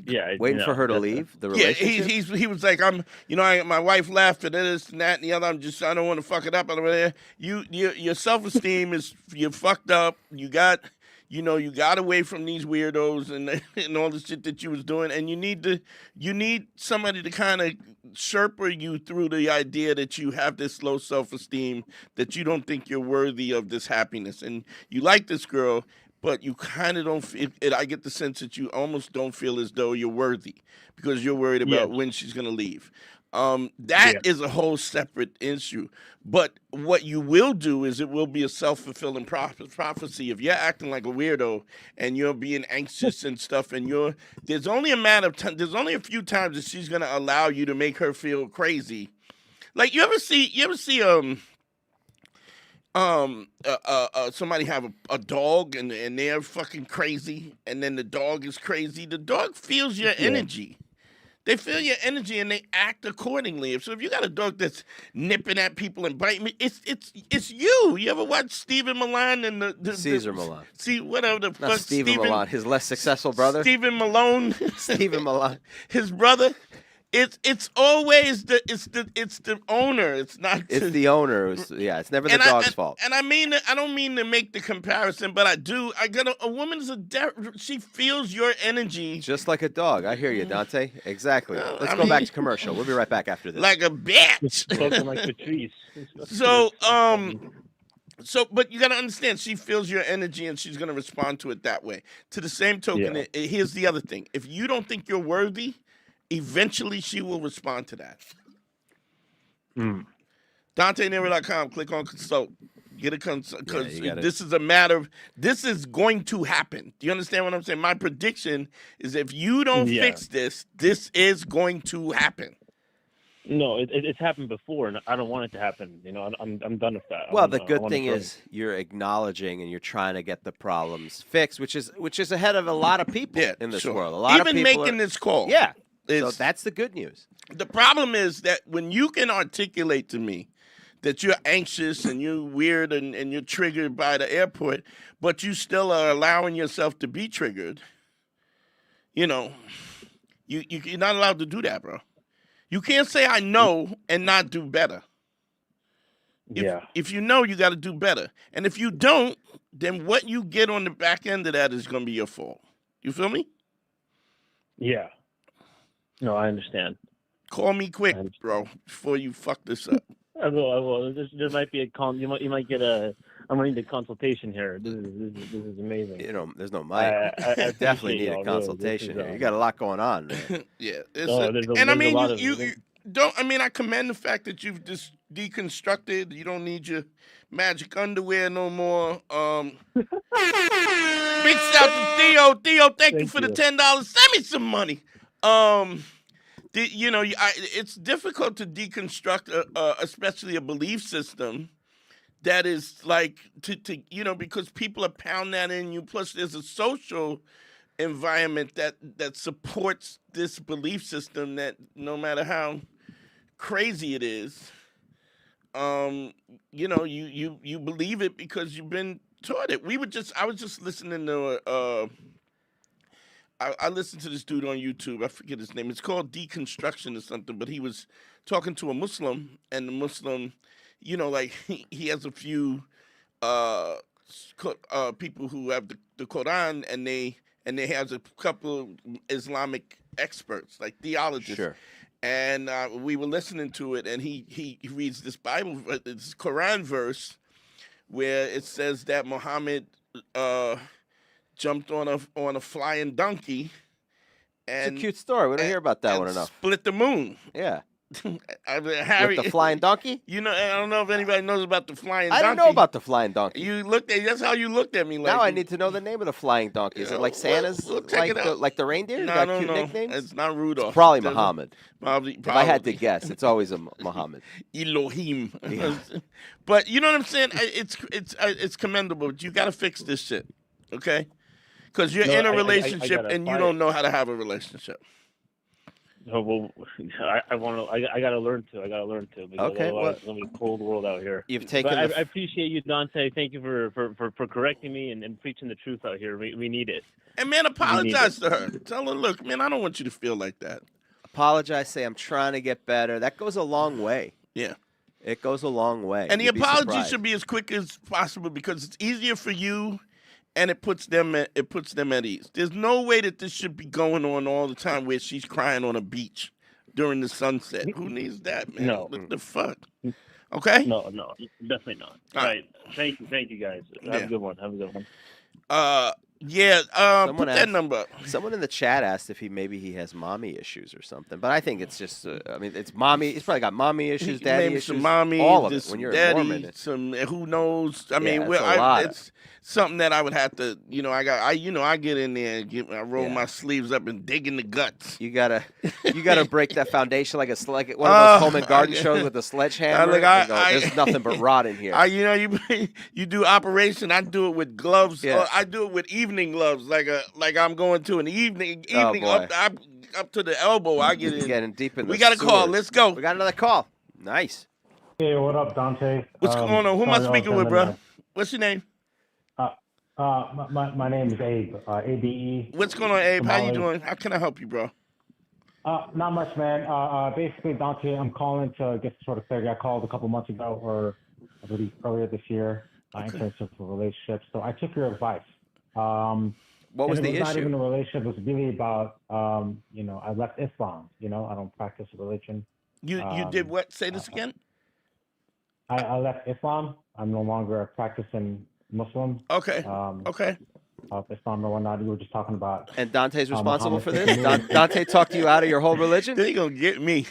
Yeah. Waiting for her to definitely. leave the Yeah, relationship? he was like, my wife left and this and that and the other. I don't want to fuck it up. Your self-esteem you're fucked up. You got away from these weirdos and all the shit that you was doing, and you need somebody to kind of sherpa you through the idea that you have this low self-esteem, that you don't think you're worthy of this happiness, and you like this girl, but you kind of don't feel it. I get the sense that you almost don't feel as though you're worthy because you're worried about when she's gonna leave. That is a whole separate issue. But what you will do is it will be a self-fulfilling prophecy. If you're acting like a weirdo and you're being anxious and stuff, and there's only a few times that she's gonna allow you to make her feel crazy. Like you ever see somebody have a dog and they're fucking crazy, and then the dog is crazy. The dog feels your energy. They feel your energy and they act accordingly. So if you got a dog that's nipping at people and biting me, it's you. You ever watch Stephen Milan and the Caesar Milan. See whatever the Not fuck Stephen Milan, his less successful brother. Stephen Malone. Stephen Milan. His brother. It's always the owner. It's not. It's the owner. It's never the dog's fault. And I don't mean to make the comparison, but I do. A woman's she feels your energy Just like a dog. I hear you, Dante. Exactly. Let's I go back mean- to commercial. We'll be right back after this. like a bitch. Spoken like Patrice. But you got to understand, she feels your energy and she's going to respond to it that way. To the same token, here's the other thing. If you don't think you're worthy, eventually she will respond to that. DanteNero.com, click on consult. Get a consult, because this is a matter of, this is going to happen. Do you understand what I'm saying? My prediction is if you don't fix this, this is going to happen. No, it's happened before, and I don't want it to happen. I'm done with that. Well, the good thing is you're acknowledging and you're trying to get the problems fixed, which is ahead of a lot of people in this world. A lot of people making this call. Yeah. So that's the good news. The problem is that when you can articulate to me that you're anxious and you're weird and you're triggered by the airport, but you still are allowing yourself to be triggered, you're not allowed to do that, bro. You can't say I know and not do better. If you know, you got to do better. And if you don't, then what you get on the back end of that is going to be your fault. You feel me? Yeah. No, I understand. Call me quick, bro, before you fuck this up. I will. There might be you might get I'm gonna need a consultation here. This is amazing. There's no mic. I definitely need a consultation here. You got a lot going on, man. Yeah. I commend the fact that you've just deconstructed. You don't need your magic underwear no more. Big shout to Theo. Theo, thank you for the you. $10. Send me some money. It's difficult to deconstruct, especially a belief system that is like because people are pounding that in you. Plus, there's a social environment that supports this belief system that no matter how crazy it is, you believe it because you've been taught it. I was just listening to I listened to this dude on YouTube. I forget his name. It's called Deconstruction or something. But he was talking to a Muslim, and the Muslim, like he has a few people who have the Quran, and they has a couple Islamic experts, like theologists. Sure. And we were listening to it, and he reads this this Quran verse where it says that Muhammad jumped on a flying donkey, and It's a cute story. We don't hear about that one enough. Split the moon. Yeah. Harry, With the flying donkey? I don't know if anybody knows about the flying donkey. I don't know about the flying donkey. That's how you looked at me. Like, Now I need to know the name of the flying donkey. Is it like Santa's, we'll check it out. like the reindeer? No, Got I don't cute know. nicknames? It's not Rudolph. It's probably There's Muhammad. Probably. If I had to guess, it's always a Muhammad. Elohim. Yeah. But you know what I'm saying? It's commendable. But you got to fix this shit, okay? Because you're in a relationship and you don't know how to have a relationship. Oh, well, I want to. I gotta learn to. Because Okay, otherwise it's gonna be a cold world out here. You've taken. But I appreciate you, Dante. Thank you for correcting me and preaching the truth out here. We need it. And man, apologize to her. Tell her, look, man, I don't want you to feel like that. Apologize. Say I'm trying to get better. That goes a long way. Yeah. It goes a long way. And the You'd be apology surprised. should be as quick as possible because it's easier for you, and it puts them at ease. There's no way that this should be going on all the time where she's crying on a beach during the sunset. Who needs that, man? No. What the fuck? Okay? No, definitely not. All right. Thank you, guys. Have a good one. Put that number up. Someone in the chat asked if he has mommy issues or something, but I think it's just. It's mommy. He's probably got mommy issues, daddy Maybe issues, some mommy, all of it. this When you're daddy, a Mormon, some who knows? I mean, it's a lot. It's something that I would have to. I get in there and I roll my sleeves up and dig in the guts. you gotta break that foundation like one of those home and garden shows with a sledgehammer. There's nothing but rot in here. You do operation. I do it with gloves. Yes. I do it with evening gloves, like I'm going to an evening boy. up to the elbow. I get in. Getting deep in. We the got a call. sewers. Let's go. We got another call. Nice. Hey, what up, Dante? What's going on? Who am I sorry, speaking with, bro? What's your name? My name is Abe. ABE. What's going on, Abe? How you Somali. doing? How can I help you, bro? Not much, man. Basically, Dante, I'm calling to get sort of clarity. I called a couple months ago, or I believe earlier this year, in terms of a relationship. So I took your advice. What was the issue? It was not even issue? a relationship. It was really about, I left Islam. I don't practice religion. You did what? Say this again. I left Islam. I'm no longer a practicing Muslim. Okay. Okay. Of Islam or whatnot. You were just talking about. And Dante's responsible for Muhammad. this. Dante talked you out of your whole religion. They gonna get me.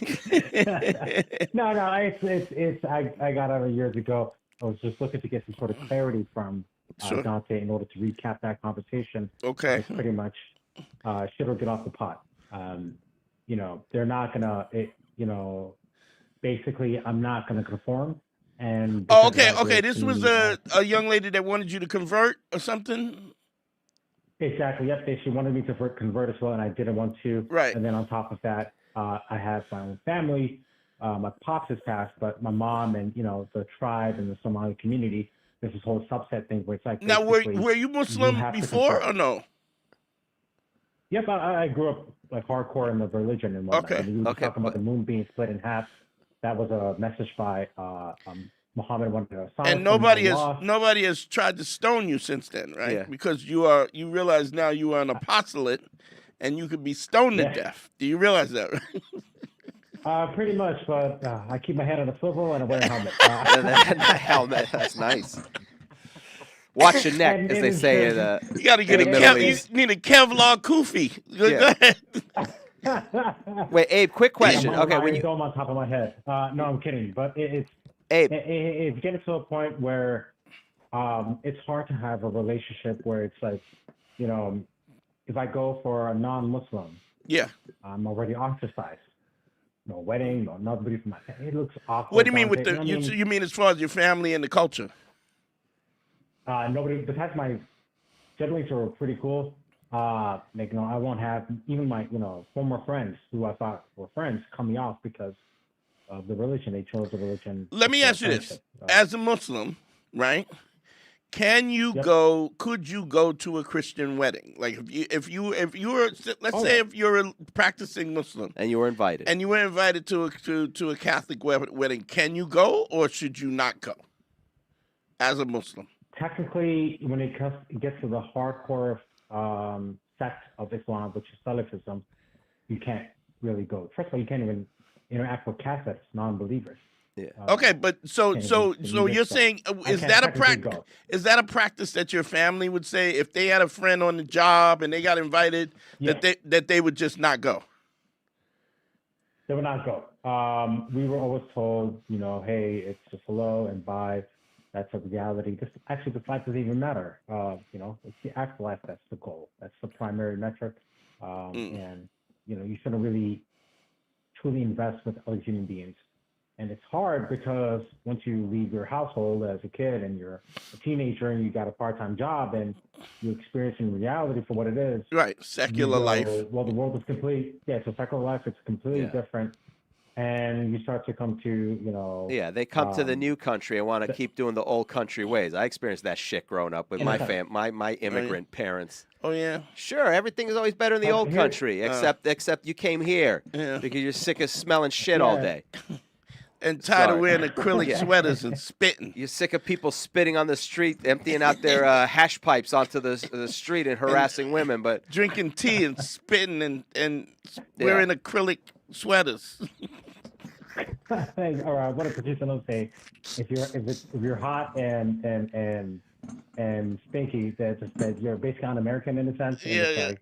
No, it's I got out of years ago. I was just looking to get some sort of clarity from Sure. Dante in order to recap that conversation. Okay. It's pretty much shit or get off the pot. They're not gonna. Basically, I'm not gonna conform. And Oh, okay, okay. This was a young lady that wanted you to convert or something. Exactly. Yep. She wanted me to convert as well, and I didn't want to. Right. And then on top of that, I have my own family. My pops has passed, but my mom and the tribe and the Somali community. There's this whole subset thing where it's like. Now, were you Muslim have to before convert. or no? Yep. I grew up like hardcore in the religion and whatnot. Okay. I mean, you were Okay, talking about the moon being split in half. That was a message by Muhammad wanted to assign. And nobody has tried to stone you since then, right? Yeah. Because you realize now you are an apostolate, and you could be stoned to death. Do you realize that? Right? Pretty much, but I keep my head on a swivel and I wear a helmet. That helmet. That's nice. Watch your neck, And as it they is say true. in You got to get In the Middle you East. need a Kevlar kufi. Go Yeah. ahead. Wait, Abe, quick question. I'm Okay, when you dome on top of my head. No, I'm kidding. But it's Abe, getting to a point where it's hard to have a relationship where it's like if I go for a non-Muslim, Yeah. I'm already ostracized. No wedding, no nobody from my family. It looks awkward. What do you mean with Dante. the? You know what I mean? You mean as far as your family and the culture? Nobody besides my siblings who are pretty cool. I won't have even my former friends who I thought were friends cut me off because of the religion. They chose the religion. Let me ask you this: as a Muslim, right? Can you Yep. go? Could you go to a Christian wedding? Like if you were, let's say if you're a practicing Muslim And you were invited. and you were invited to a Catholic wedding, can you go or should you not go? As a Muslim, Technically, when it gets to the hardcore sect of Islam, which is Salafism, you can't really go. First of all, you can't even interact with Catholics, non-believers. Yeah. okay, but so you're saying is that a practice? Is that a practice that your family would say if they had a friend on the job and they got invited that they would just not go? They would not go. We were always told, hey, it's just hello and bye. That's a reality. Actually, the life doesn't even matter. It's the afterlife that's the goal. That's the primary metric. And you shouldn't really truly invest with other human beings. And it's hard because once you leave your household as a kid and you're a teenager and you got a part-time job and you're experiencing reality for what it is. Right, secular life. Well, the world is complete. Yeah, so secular life is completely different. And you start to come to, Yeah, they come to the new country and want to keep doing the old country ways. I experienced that shit growing up with my immigrant parents. Oh yeah. Sure, everything is always better in the old country, except you came here because you're sick of smelling shit all day. And tired of wearing acrylic sweaters and spitting. You're sick of people spitting on the street, emptying out their hash pipes onto the street and harassing women, but drinking tea and spitting and wearing acrylic sweaters. All right, what a producer will say. If you're hot and stinky, that you're basically un-American in a sense. Yeah.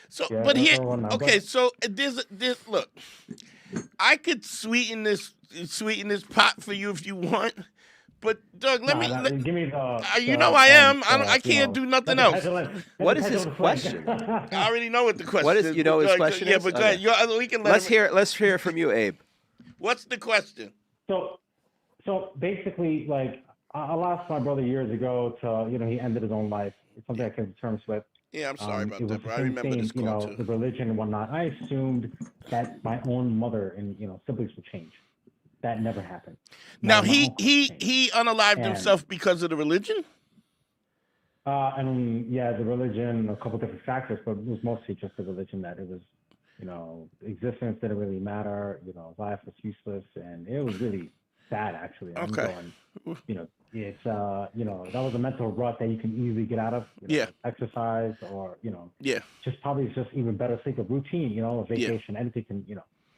So, but here, okay. So there's look. I could sweeten this pot for you if you want, but Doug, give me the. I am. I can't do nothing else. What is his question? I already know what the question is. What is? You know what his question is? Yeah, but okay. We can let's hear from you, Abe. What's the question? So basically, like I lost my brother years ago to he ended his own life. It's something I came to terms with. Yeah, I'm sorry about that, bro. I remember this call too. The religion and whatnot. I assumed that my own mother and siblings would change. That never happened. Now he unalived himself because of the religion. The religion, a couple different factors, but it was mostly just the religion that it was, existence didn't really matter. Life was useless, and it was really sad actually. It's that was a mental rut that you can easily get out of. Exercise or just probably just even better sleep, a routine. A vacation, anything can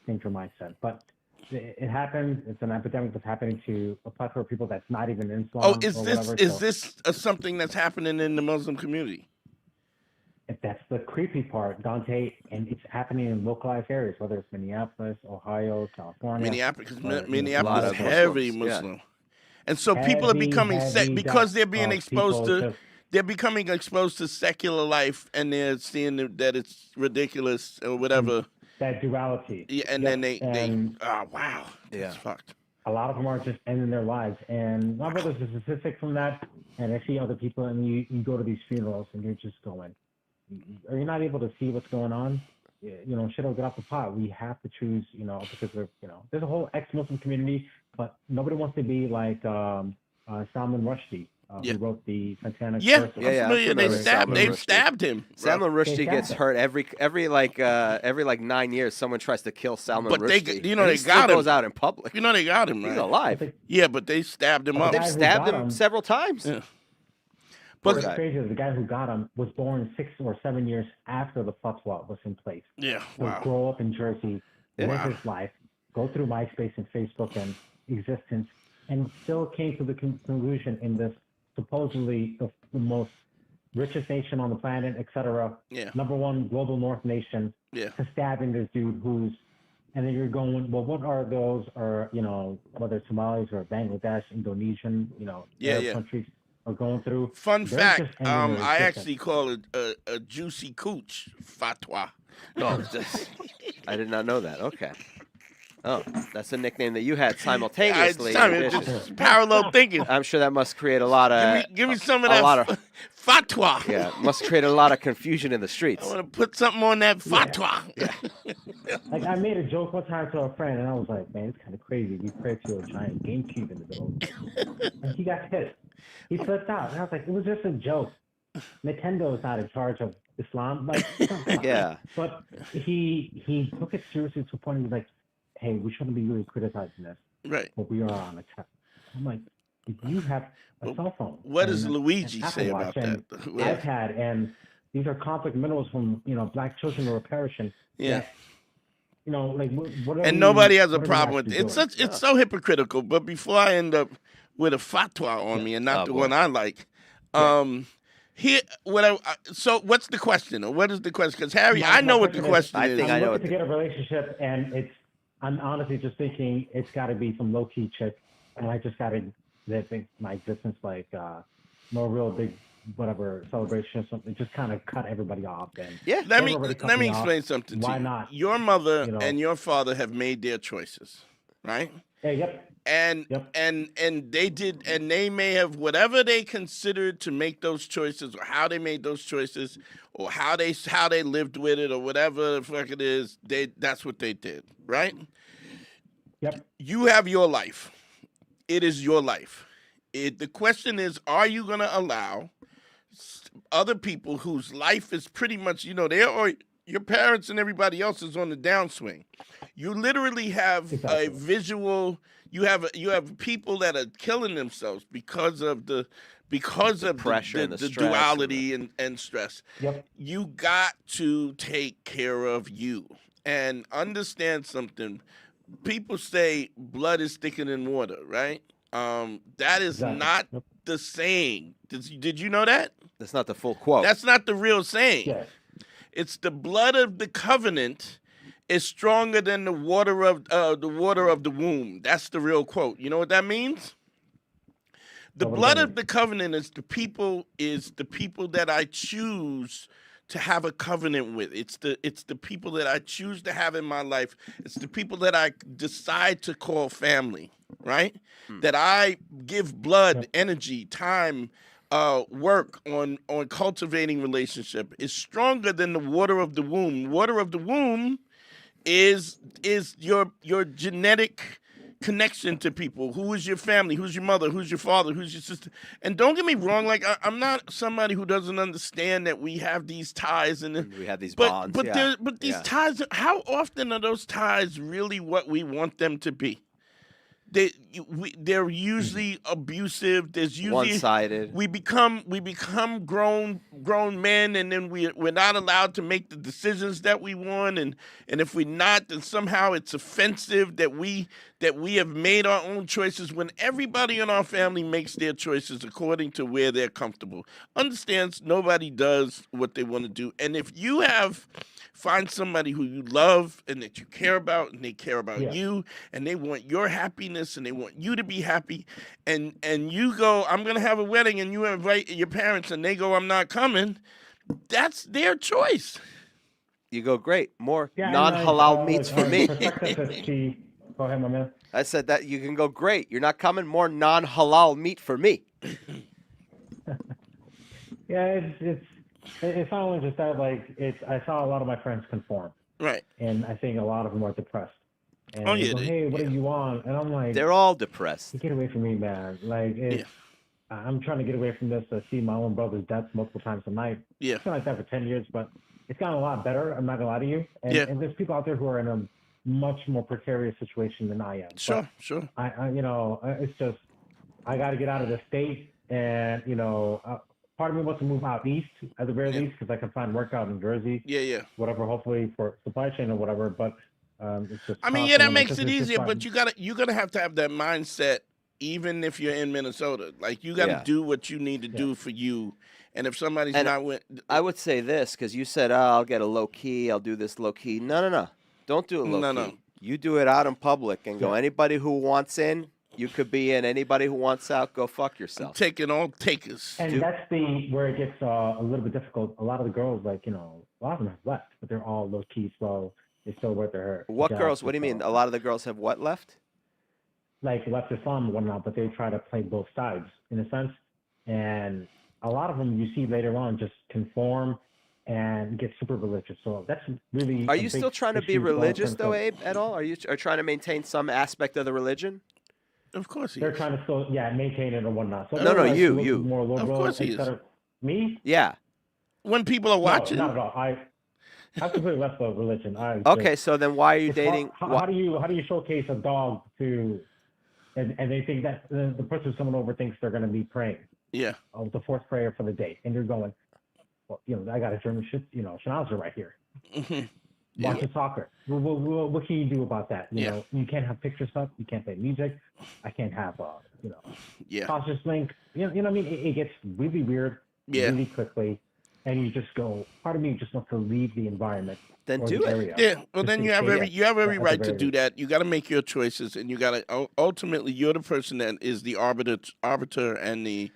change your mindset. But it happened. It's an epidemic that's happening to a plethora of people that's not even in Islam. Oh, is this something that's happening in the Muslim community? That's the creepy part, Dante, and it's happening in localized areas, whether it's Minneapolis, Ohio, California. Minneapolis is heavy Muslim. Yeah. And so people are becoming because they're being exposed to, they're becoming exposed to secular life, and they're seeing that it's ridiculous or whatever. That duality. Yeah, and then they wow, that's fucked. A lot of them are just ending their lives, and my brother's a statistic from that. And I see other people, and you go to these funerals, and you're just going, are you not able to see what's going on? Shit will get off the pot. We have to choose, a particular, there's a whole ex-Muslim community, but nobody wants to be like Salman Rushdie, who wrote the Satanic Curse. They've stabbed him. Salman Rushdie gets hurt every 9 years. Someone tries to kill Salman Rushdie. They got him. Goes out in public. They got him. Right? He's alive. Yeah, but they stabbed him up. They've stabbed him several times. Yeah. But what's crazy is the guy who got him was born 6 or 7 years after the fatwa was in place. Yeah, wow. So grow up in Jersey, live his life, go through MySpace and Facebook and existence, and still came to the conclusion in this supposedly the most richest nation on the planet, etc. Yeah. Number one global North nation. Yeah. To stabbing this dude and then you're going, well, what are those? Or whether it's Somalis or Bangladesh, Indonesian, Arab countries. are going through. Fun they're fact, just ending their I existence. actually call it a juicy cooch fatwa. No, I did not know that. Okay. Oh, that's a nickname that you had simultaneously. in addition. just parallel thinking. I'm sure that must create a lot of. Give me some of a that lot of. fatwa. Yeah, must create a lot of confusion in the I streets. want to put something on that fatwa. Like I made a joke one time to a friend, and I was like, "Man, it's kind of crazy. We prayed to a giant GameCube in the middle," and he got pissed. He flipped out, and I was like, "It was just a joke. Nintendo is not in charge of Islam, like." Yeah. But he took it seriously to the point he was like, "Hey, we shouldn't be really criticizing this, Right. but we are on a test." I'm like, "You have a cell phone. What does and Luigi an say Apple about Watch and that? iPad, and these are conflict minerals from black children who are perishing." Yeah. that, like what are And we- nobody has a what are we problem with actually it. doing? It's so hypocritical. But before I end up with a fatwa on me and not the boy. one I like, here so what's the question or what is the question? Because Harry, My I know what the question question I is. think I'm I know looking what to get a relationship, and I'm honestly just thinking it's got to be some low key chick, and I just got to live in my existence like no real big whatever celebration or something. Just kind of cut everybody off. And Yeah. Let me everybody cut let me me off. explain something to Why you. not? Your mother You know. and your father have made their choices, right? Hey, yep. And Yep. and they did, and they may have whatever they considered to make those choices, or how they made those choices, or how they lived with it, or whatever the fuck it is. That's what they did, right? Yep. You have your life. It is your life. The question is, are you going to allow other people whose life is pretty much, your parents and everybody else is on the downswing. You literally have a visual. You have people that are killing themselves because of the pressure and the stress duality and stress. Yep. You got to take care of you and understand something. People say blood is thicker than water, right? That is Exactly. not Yep. the saying. Did you know that? That's not the full quote. That's not the real saying. Yes. It's the blood of the covenant is stronger than the water of the womb. That's the real quote. You know what that means? The What does blood that of the covenant is the people that I choose to have a covenant with. It's the people that I choose to have in my life. It's the people that I decide to call family, right? That I give blood, energy, time, work on cultivating relationship is stronger than the water of the womb. Water of the womb is your genetic connection to people. Who is your family? Who's your mother? Who's your father? Who's your sister? And don't get me wrong, like I'm not somebody who doesn't understand that we have these ties and we have these but bonds. but yeah. but these Yeah. ties, how often are those ties really what we want them to be? They're usually abusive. There's usually One-sided. We become grown men, and then we're not allowed to make the decisions that we want, and if we're not, then somehow it's offensive that we have made our own choices when everybody in our family makes their choices according to where they're comfortable. Understands nobody does what they want to do, and if you find somebody who you love and that you care about, and they care about you, and they want your happiness, and they want you to be happy, and you go, I'm going to have a wedding, and you invite your parents, and they go, I'm not coming. That's their choice. You go, great. More Yeah, non-halal meats for me. Perspective is key. Go ahead, my man. I said that you can go, great. You're not coming. More non-halal meat for me. Yeah, it's not only just that. Like, I saw a lot of my friends conform, Right. and I think a lot of them are depressed. And Oh, they yeah, go, hey, what do you want? And I'm like, They're all depressed. get away from me, man. Like, I'm trying to get away from this. I see my own brother's deaths multiple times a night. Yeah. It's been like that for 10 years, but it's gotten a lot better. I'm not gonna lie to you. And, and there's people out there who are in a much more precarious situation than I am. Sure, but sure. I it's just, I got to get out of the state, and part of me wants to move out east at the very least, because I can find work out in Jersey. Yeah. Whatever, hopefully for supply chain or whatever. But it's just. I mean, tough, that and makes it's it just easier, fun. but you're gonna have to have that mindset, even if you're in Minnesota. Like, you got to do what you need to do for you. And if somebody's not with, I would say this, because you said, I'll get a low key, I'll do this low key. No. Don't do it low key. No. You do it out in public and go, anybody who wants in, You could be in. Anybody who wants out, go fuck yourself. Taking all takers. And that's where it gets a little bit difficult. A lot of the girls, like, a lot of them have left, but they're all low key, so they still work their What jobs. girls? What do you mean? A lot of the girls have what left? Like left Islam and whatnot, but they try to play both sides in a sense. And a lot of them you see later on just conform and get super religious. So that's really. Are you still trying to be religious though, Abe? At all? Are you trying to maintain some aspect of the religion? Of course he They're is. trying to still maintain it or whatnot. So No, you. More liberal, of course he is. Me? Yeah. When people are watching. No, not at all. I've completely left the religion. Okay, so then why are you dating? How do you showcase a dog to, and they think that the person who's coming over thinks they're going to be praying. Yeah. The fourth prayer for the day, and you're going, well, I got a German schnauzer right here. Watching soccer. What can you do about that? You know, you can't have pictures up. You can't play music. I can't have cautious link. You know what I mean? It gets really weird really quickly, and you just go. Part of me just wants to leave the environment. Then do it. Area. Yeah. Well, then you have every right to do that. You got to make your choices, and you got to ultimately you're the person that is the arbiter and the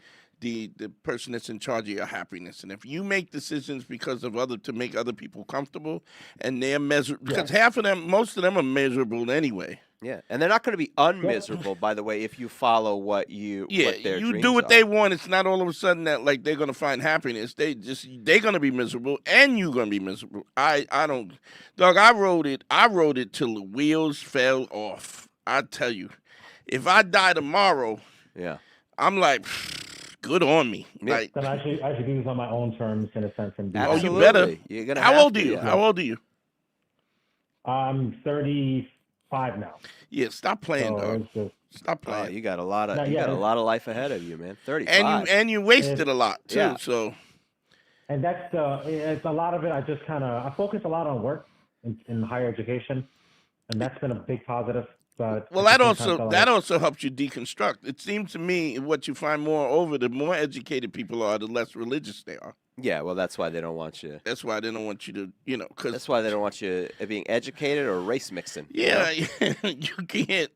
person that's in charge of your happiness. And if you make decisions because of to make other people comfortable, and they're miserable, because most of them are miserable anyway. Yeah, and they're not going to be unmiserable, by the way, if you follow what their you do what they want. It's not all of a sudden that like they're going to find happiness. They're going to be miserable, and you're going to be miserable. I don't, dog. I rode it till the wheels fell off. I tell you, if I die tomorrow, I'm like. Good on me. Yeah. Like, then I should do this on my own terms in a sense. And you better. You're gonna How old are you? How old are you? I'm 35 now. Yeah, stop playing, dog. Stop playing. Oh, you got a lot of life ahead of you, man. 35. And you wasted a lot too. Yeah. So. And that's it's a lot of it. I focus a lot on work in higher education, and that's been a big positive. But well, that also helps you deconstruct. It seems to me what you find the more educated people are, the less religious they are. Yeah, well, that's why they don't want you. That's why they don't want you to, because that's why they don't want you being educated or race mixing. Yeah, you can't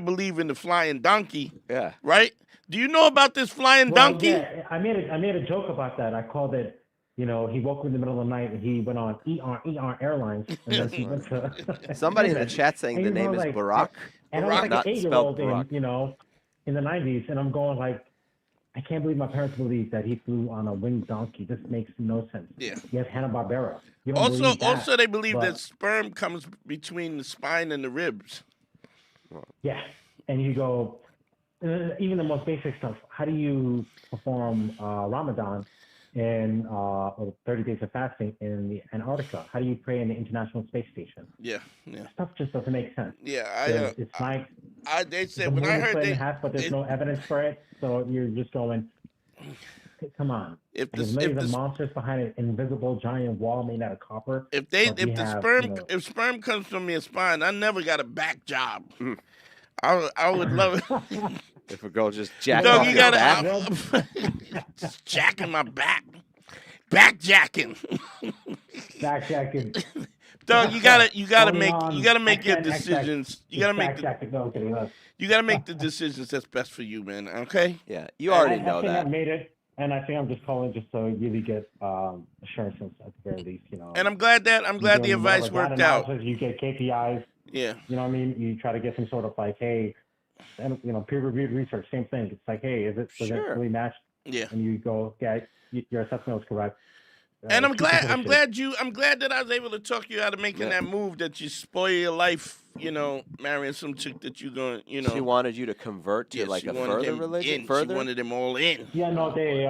believe in the flying donkey. Yeah, right. Do you know about this flying donkey? Yeah, I made a joke about that. I called it. He woke up in the middle of the night and he went on ER Airlines. And then he went to somebody in the chat saying the name is Barack. And Barack, I was like an 8-year-old in the 90s, and I'm going like, I can't believe my parents believed that he flew on a winged donkey. This makes no sense. Yeah. You have Hanna-Barbera. Also, they believe that sperm comes between the spine and the ribs. Yeah, and you go, even the most basic stuff. How do you perform Ramadan? In 30 days of fasting in the Antarctica? How do you pray in the International Space Station? Yeah. Stuff just doesn't make sense. Yeah, it's like they said when I heard but there's no evidence for it, so you're just going, hey, come on. If the monsters behind an invisible giant wall made out of copper. If sperm comes from your spine, I never got a back job. I would love it. If a girl just jacking off your back. Just jacking my back. Back jacking. Back jacking. Dog, you gotta make your decisions. You gotta make the decisions that's best for you, man. Okay? Yeah. You already know that. I made it. And I think I'm just calling just so you really get assurances at the very least, And I'm glad the advice worked out. You get KPIs. Yeah. You know what I mean? You try to get some sort of like, hey, and peer-reviewed research, same thing. It's like, hey, does it really match? Yeah. And you go, yeah, your assessment was correct. And I'm glad that I was able to talk you out of making that move that you spoil your life, marrying some chick that you're going, She wanted you to convert to like a further religion. She wanted them all in. Yeah, no, they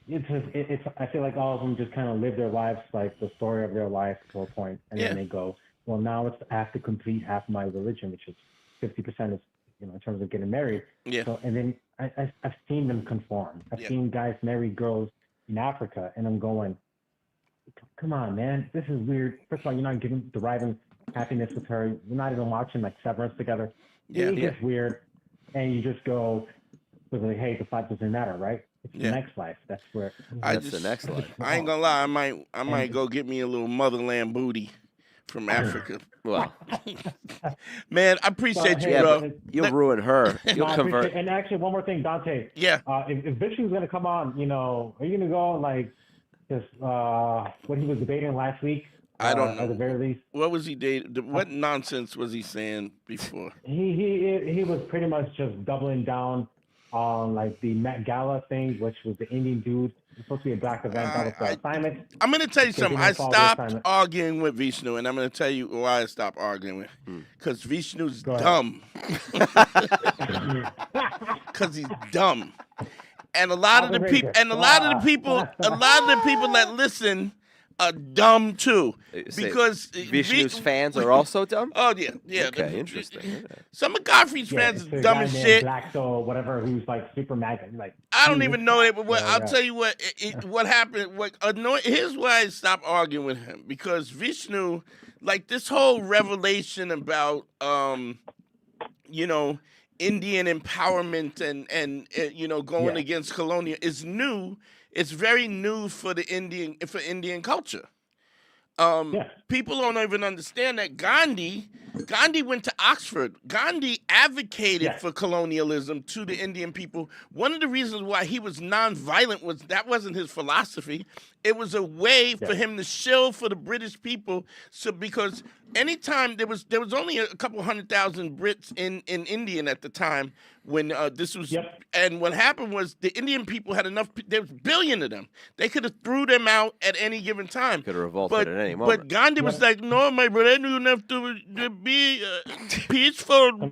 it's I feel like all of them just kind of live their lives like the story of their life to a point, and then they go, well, now I have to complete half my religion, which is 50% is in terms of getting married. Yeah. So, and then I've seen them conform. I've seen guys marry girls in Africa, and I'm going, come on, man, this is weird. First of all, you're not deriving happiness with her. You're not even watching like Severance together. Yeah. It gets weird, and you just go, like, hey, the fight doesn't matter, right? It's the next life. That's where. That's the next life. I ain't gonna lie. I might go get me a little motherland booty from Africa. Well, Man, I appreciate you, hey, bro. but you'll ruin her. You'll I convert. appreciate- And actually, one more thing, Dante. Yeah. If Vishnu's gonna come on, are you gonna go like just what he was debating last week? I don't know. At the very least, What was he dating? What nonsense was he saying before? he was pretty much just doubling down on like the Met Gala thing, which was the Indian dude. It's supposed to be a black event. That was the assignment. I'm going to tell you Okay, something. he I didn't follow the stopped assignment. arguing with Vishnu, and I'm going to tell you why I stopped arguing with him. Because Vishnu's Go ahead. dumb. Because he's dumb. And a lot of the people, that listen are dumb too. Because Vishnu's fans are also dumb? Oh yeah, yeah. Okay, interesting. Some of Godfrey's fans it's is a dumb guy as named shit. Black Soul, whatever, who's like super mad. Like I don't even know it, but I'll yeah. tell you what happened. What annoyed? Here's why I stopped arguing with him, because Vishnu, like this whole revelation about Indian empowerment and going against colonial is new. It's very new for Indian culture. People don't even understand that Gandhi went to Oxford. Gandhi advocated for colonialism to the Indian people. One of the reasons why he was nonviolent was that wasn't his philosophy. It was a way for him to shill for the British people. So because anytime there was only a couple 100,000 Brits in India at the time when this was, and what happened was the Indian people had enough. There was a billion of them. They could have threw them out at any given time. Could have revolted at any moment. But Gandhi was like, no, my brother, you have to be peaceful.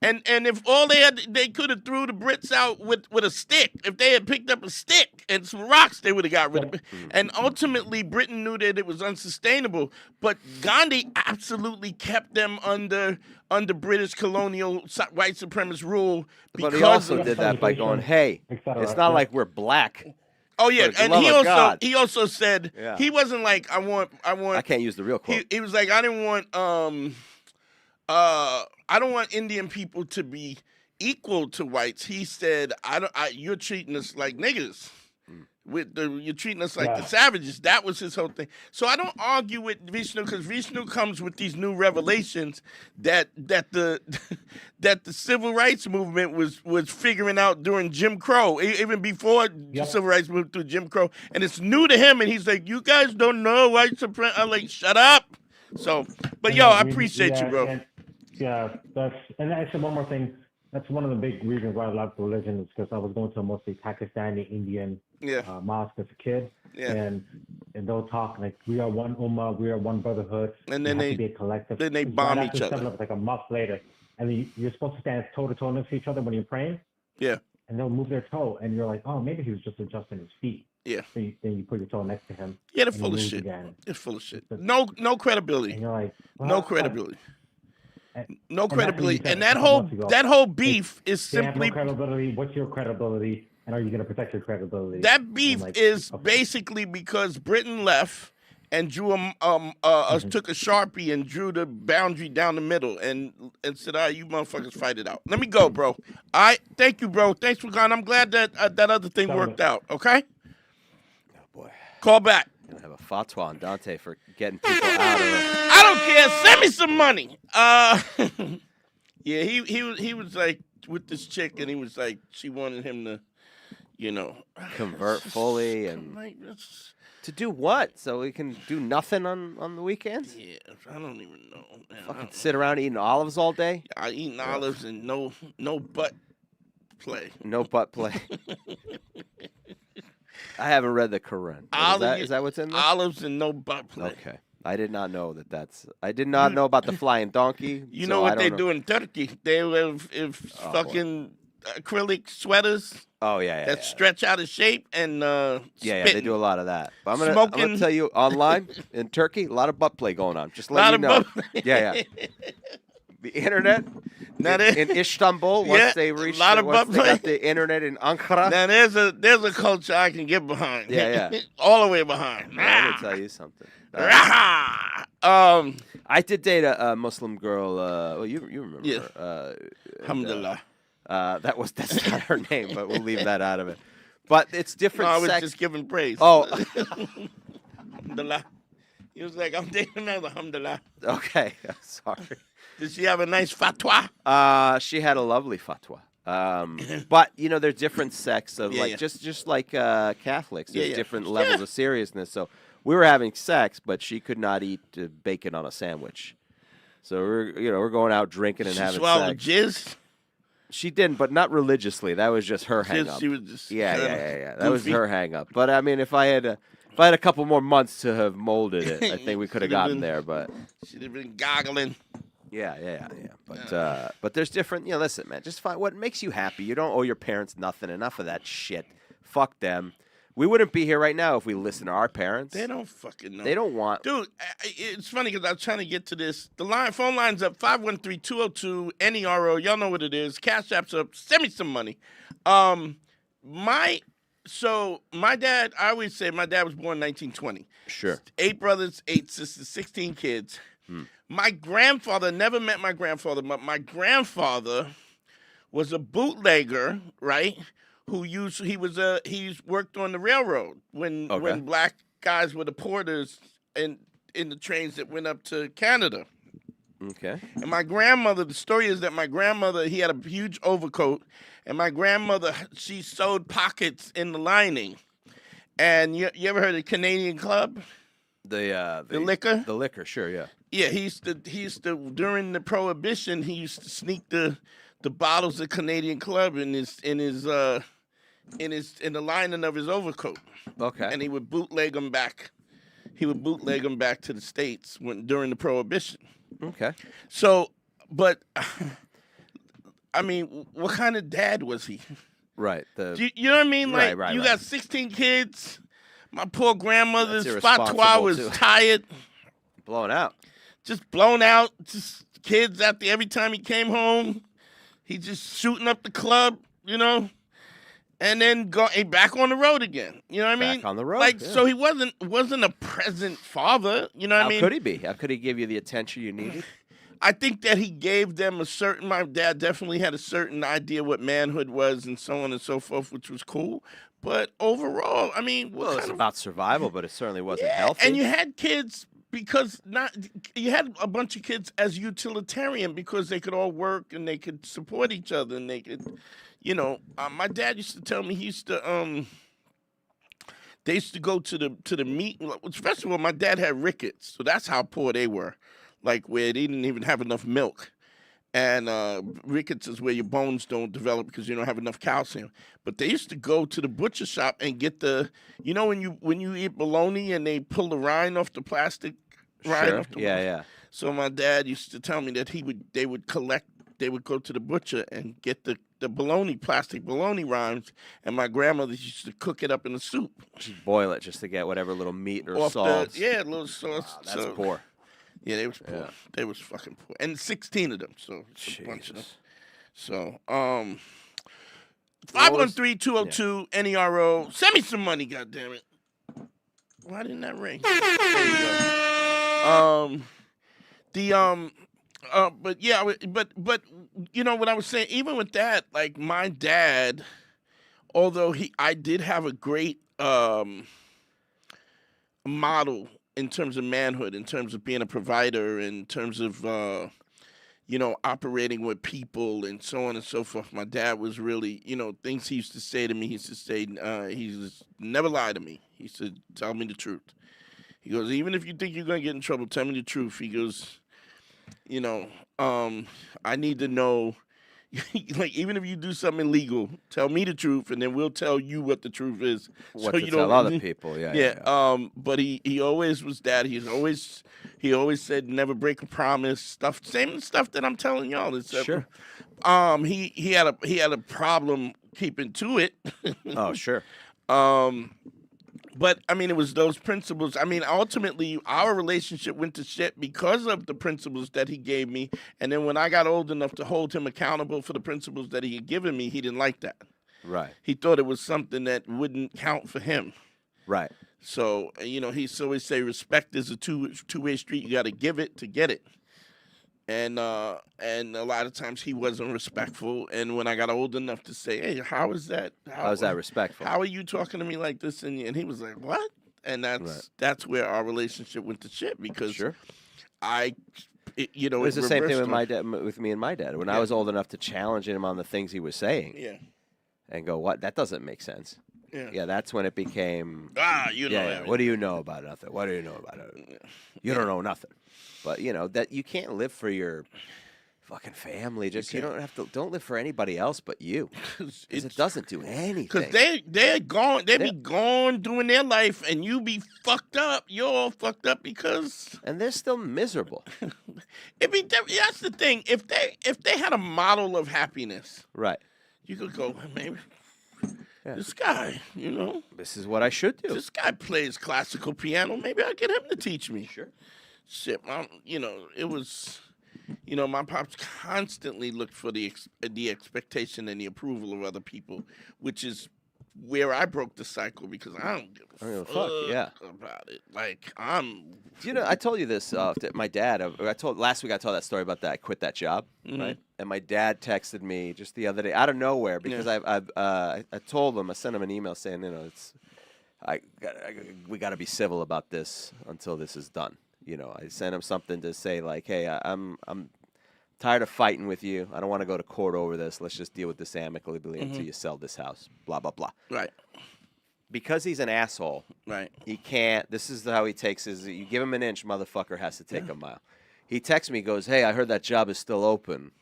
And if all they could have threw the Brits out with a stick. If they had picked up a stick and some rocks, they would have got rid of it. And ultimately, Britain knew that it was unsustainable. But Gandhi absolutely kept them under British colonial white supremacist rule. But he also did that by going, hey, it's not like we're black. Oh yeah, and he also said he wasn't like I want. I can't use the real quote. He was like I didn't want I don't want Indian people to be equal to whites. He said you're treating us like niggas. You're treating us like the savages. That was his whole thing. So I don't argue with Vishnu because Vishnu comes with these new revelations that the civil rights movement was figuring out during Jim Crow, even before the civil rights moved through Jim Crow, and it's new to him. And he's like, "You guys don't know white supremacy." I'm like, "Shut up." So, but I appreciate you, bro. And actually one more thing. That's one of the big reasons why I love religion is because I was going to a mostly Pakistani Indian mosque as a kid, and they'll talk like we are one ummah, we are one brotherhood, and then they be a collective. Then they bomb each other. Like a month later, and you're supposed to stand toe to toe next to each other when you're praying. Yeah. And they'll move their toe, and you're like, oh, maybe he was just adjusting his feet. Yeah. Then you put your toe next to him. Yeah, they're full of shit. It's full of shit. No credibility. And you're like, no credibility. No credibility, and that whole beef is simply no credibility. What's your credibility, and are you going to protect your credibility? That beef is basically because Britain left and drew took a Sharpie and drew the boundary down the middle and said, "All right, you motherfuckers fight it out." Let me go, bro. All right, thank you, bro. Thanks for calling. I'm glad that that other thing worked out. Okay. Oh boy. Call back. Gonna have a fatwa on Dante for getting people out of it. I don't care. Send me some money. Yeah, he was like with this chick, and he was like, she wanted him to, convert fully and to do what? So we can do nothing on the weekends? Yeah, I don't even know. Man. Fucking sit around eating olives all day? I eating olives and no butt play. No butt play. I haven't read the Quran. Is that what's in there? Olives and no butt play. Okay. I did not know that's. I did not know about the flying donkey. You know what they do in Turkey? They have fucking acrylic sweaters. Oh yeah, that stretch out of shape and they do a lot of that. But I'm gonna tell you online in Turkey, a lot of butt play going on. Just let you know. Yeah. The internet in Istanbul. Once they reach, they got the internet in Ankara. Now there's a culture I can get behind. Yeah. All the way behind. Let me tell you something. I did date a Muslim girl. Well, you remember? Yeah. Her. Alhamdulillah. That's not her name, but we'll leave that out of it. But it's different. No, I was just giving praise. Oh. Alhamdulillah. He was like, I'm dating another, alhamdulillah. Okay, sorry. Did she have a nice fatwa? She had a lovely fatwa. But there's different sects of Yeah, like yeah. just like Catholics. There's Yeah. different levels of seriousness. So we were having sex, but she could not eat bacon on a sandwich. So we're going out drinking and She having swallowed sex. jizz? She didn't, but not religiously. That was just her hang up. She was just Yeah. That was goofy. her hang up. But I mean, if I had a couple more months to have molded it, I think we could have Should've gotten been- there. But She'd have been goggling. yeah. But there's different. Listen, man, just find what makes you happy. You don't owe your parents nothing. Enough of that shit. Fuck them. We wouldn't be here right now if we listened to our parents. They don't fucking know. They don't want. Dude, it's funny because I was trying to get to this. The phone line's up 513-202-NERO. Y'all know what it is. Cash App's up. Send me some money. My dad, I always say my dad was born in 1920. Sure. 8 brothers, 8 sisters, 16 kids. My grandfather, never met my grandfather, but my grandfather was a bootlegger, right? He's worked on the railroad when black guys were the porters in the trains that went up to Canada. Okay. And my grandmother, the story is that my grandmother, he had a huge overcoat, and my grandmother, she sewed pockets in the lining. And you ever heard of Canadian Club? The liquor? The liquor, sure, yeah. Yeah, he used to during the Prohibition, he used to sneak the bottles of Canadian Club in the lining of his overcoat. Okay. And he would bootleg them back. He would bootleg them back to the States during the Prohibition. Okay. So, but I mean, what kind of dad was he? Right. You know what I mean? Like, Right. you got 16 kids. My poor grandmother's That's fatwa irresponsible, was too. tired, Blown out. just blown out. Just kids out there every time he came home. He just shooting up the club, and then back on the road again. You know what I mean? Back on the road, Like, yeah. so he wasn't a present father. You know what I mean? How could he be? How could he give you the attention you needed? I think that he gave them my dad definitely had a certain idea what manhood was and so on and so forth, which was cool. But overall, I mean, Well, it's about survival, but it certainly wasn't healthy. and you had kids you had a bunch of kids as utilitarian because they could all work and they could support each other and they could, my dad used to tell me he used to they used to go to the meet. First of all, my dad had rickets, so that's how poor they were, like where they didn't even have enough milk. And rickets is where your bones don't develop because you don't have enough calcium. But they used to go to the butcher shop and get when you eat bologna and they pull the rind off the plastic rind Sure. off the Yeah. So my dad used to tell me that they would go to the butcher and get the plastic bologna rinds, and my grandmother used to cook it up in the soup. Just boil it just to get whatever little meat or Off salt. little sauce. Wow, that's poor. Yeah, they was poor. Yeah. They was fucking poor. And 16 of them, so it's a bunch of them. Jesus. So, 513-202-NERO. Send me some money, goddammit. Why didn't that ring? There you go. But yeah, but what I was saying, even with that, like my dad, although I did have a great model in terms of manhood, in terms of being a provider, in terms of operating with people and so on and so forth. My dad was really, things he used to say to me. He used to say, never lie to me. He said, tell me the truth. He goes, even if you think you're gonna get in trouble, tell me the truth. He goes, I need to know. Like, even if you do something illegal, tell me the truth, and then we'll tell you what the truth is. What so to you tell don't, other people, yeah. But he always was that. He always said never break a promise. Same stuff that I'm telling y'all. Except, Sure. He had a problem keeping to it. Oh, sure. But I mean, it was those principles. I mean, ultimately, our relationship went to shit because of the principles that he gave me. And then when I got old enough to hold him accountable for the principles that he had given me, he didn't like that. Right. He thought it was something that wouldn't count for him. Right. So, he used to always say respect is a two-way street. You got to give it to get it. And a lot of times he wasn't respectful. And when I got old enough to say, hey, how is that? How is that respectful? How are you talking to me like this? And he was like, what? and Right. that's where our relationship went to shit because Sure. you know, It was the same thing with reversed my dad, with me and my dad. When I was old enough to challenge him on the things he was saying, Yeah. and go, "What? That doesn't make sense." Yeah. Yeah, that's when it became. You know. Yeah, everything. what do you know about nothing? What do you know about it? You don't know nothing. But you know that you can't live for your fucking family. Just you don't have to. Don't live for anybody else but you. Because it doesn't do anything. Because they're gone. They be gone doing their life, and you be fucked up. You're all fucked up because. And they're still miserable. That's the thing. If they had a model of happiness, Right. you could go, maybe this guy, you know, This is what I should do. this guy plays classical piano. Maybe I'll get him to teach me. Sure. Shit, you know, it was, you know, my pops constantly looked for the expectation and the approval of other people, which is where I broke the cycle because I don't give a fuck about it. Like You know, I told you this. My dad. Last week. I told that story about that. I quit that job, right? And my dad texted me just the other day out of nowhere because I told him, I sent him an email saying, you know, we got to be civil about this until this is done. You know, I sent him something to say like, hey, I'm tired of fighting with you. I don't want to go to court over this. Let's just deal with this amicably until you sell this house. Blah blah blah. Right. Because he's an asshole. Right. He can't. This is how he takes his. You give him an inch, motherfucker has to take a mile. He texts me, goes, "Hey, I heard that job is still open.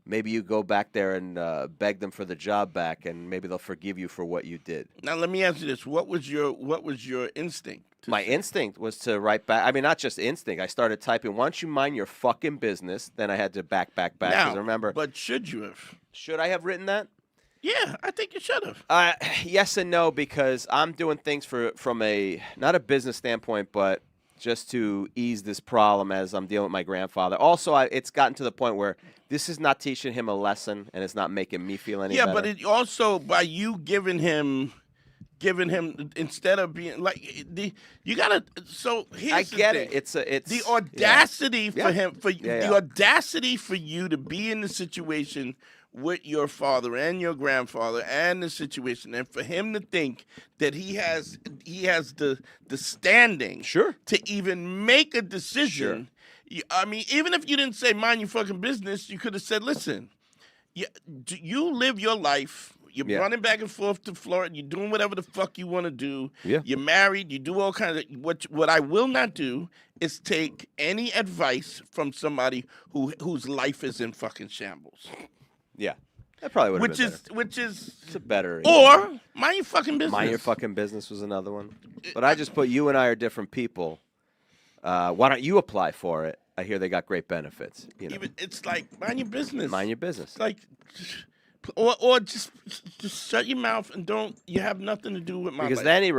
Maybe you go back there and beg them for the job back, and maybe they'll forgive you for what you did." Now let me ask you this: What was your instinct? My instinct was to write back. I mean, not just instinct. I started typing, "Why don't you mind your fucking business?" Then I had to back. Now, Because remember, but should you have? should I have written that? Yeah, I think you should have. Yes and no, because I'm doing things from a not a business standpoint, but just to ease this problem as I'm dealing with my grandfather. Also, it's gotten to the point where this is not teaching him a lesson, and it's not making me feel any better. Yeah, but it also by you giving him instead of being like you gotta. So here's I the get thing. it. It's the audacity for him Yeah. the audacity for you to be in the situation with your father and your grandfather and the situation, and for him to think that he has the standing to even make a decision. I mean, even if you didn't say mind your fucking business, you could have said, listen, you live your life. You're running back and forth to Florida. You're doing whatever the fuck you want to do. Yeah. You're married. You do all kinds of what I will not do is take any advice from somebody whose life is in fucking shambles. Yeah. That probably would have been better. Which is It's a better. Or mind your fucking business. Mind your fucking business was another one. But I just put you and I are different people. Why don't you apply for it? I hear they got great benefits. You know? It's like mind your business. Mind your business. It's like, or just shut your mouth and don't. You have nothing to do with my Because life. then he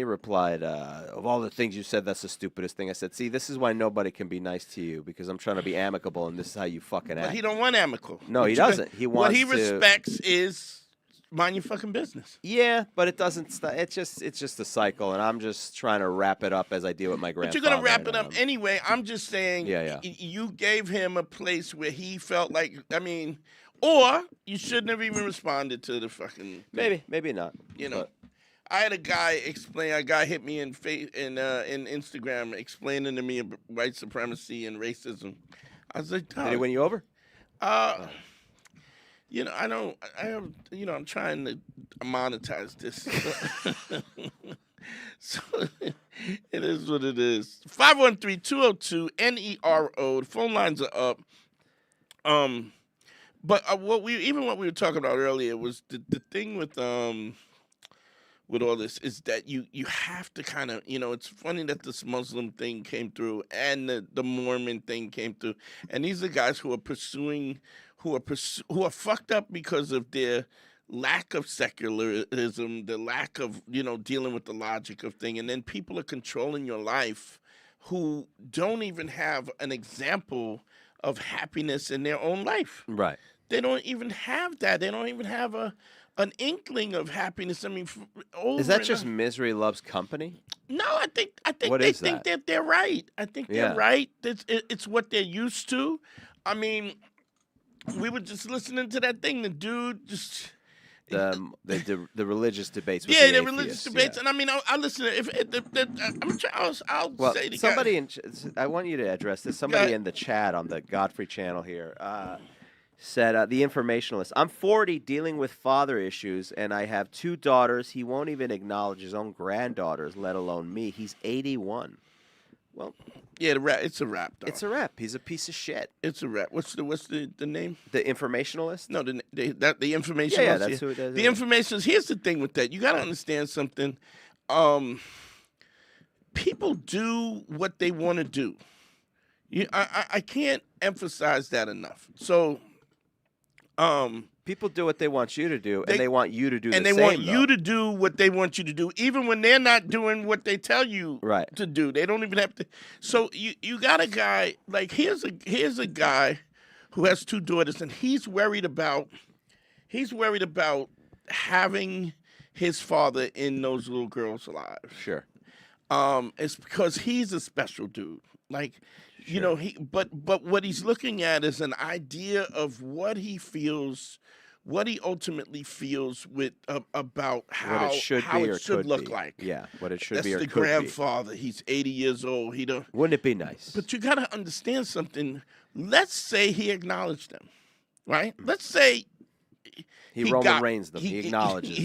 replied, of all the things you said, that's the stupidest thing. I said, see, this is why nobody can be nice to you, because I'm trying to be amicable, and this is how you fucking act. But he don't want amicable. No, he doesn't. He wants what he to... respects is mind your fucking business. Yeah, but it doesn't. It's just a cycle, and I'm just trying to wrap it up as I deal with my grandfather. But you're gonna wrap it up anyway. I'm just saying. Yeah. You gave him a place where he felt like. I mean, or you shouldn't have even responded to the fucking. Thing. Maybe not. You know. But. I had a guy explain. A guy hit me in Instagram explaining to me white supremacy and racism. I was like, Did he win you over? You know, I'm trying to monetize this. So it is what it is. 513-202-NERO. The phone lines are up. But what we were talking about earlier was the thing with all this is that you have to kind of, you know, it's funny that this Muslim thing came through and the Mormon thing came through, and these are guys who are fucked up because of their lack of secularism, the lack of, you know, dealing with the logic of thing, and then people are controlling your life who don't even have an example of happiness in their own life. Right. They don't even have that. They don't even have an inkling of happiness. I mean, Is that just misery loves company? No, I think What they is think that? that they're right. I think they're right. It's what they're used to. I mean, we were just listening to that thing. The dude just, the religious debates. With Yeah, the the religious atheists, debates, yeah. and I mean, I listen. I'll Well, say the somebody guy. I want you to address this. Somebody in the chat on the Godfrey channel here said, the informationalist, I'm 40 dealing with father issues, and I have 2 daughters. He won't even acknowledge his own granddaughters, let alone me. He's 81. Well, Yeah, the rap. It's a rap. Dog. it's a rap. He's a piece of shit. It's a rap. What's the name? The informationalist? No, the information. Yeah, that's who it is. The information. Here's the thing with that. You got to understand something. People do what they want to do. I can't emphasize that enough. So, people do what they want you to do, and they want you to do the and same. they want though. you to do what they want you to do, even when they're not doing what they tell you Right. to do. They don't even have to. So you got a guy like here's a guy who has 2 daughters, and he's worried about having his father in those little girls' lives. Sure. It's because he's a special dude. Like, you know, but what he's looking at is an idea of what he feels, what he ultimately feels with about how What it should how be it or should could look be. like. Yeah, what it should That's be or the could grandfather. He's 80 years old. He don't. be. Wouldn't it be nice? But you got to understand something. Let's say he acknowledged them, right? Let's say he Roman Reigns them. He acknowledges.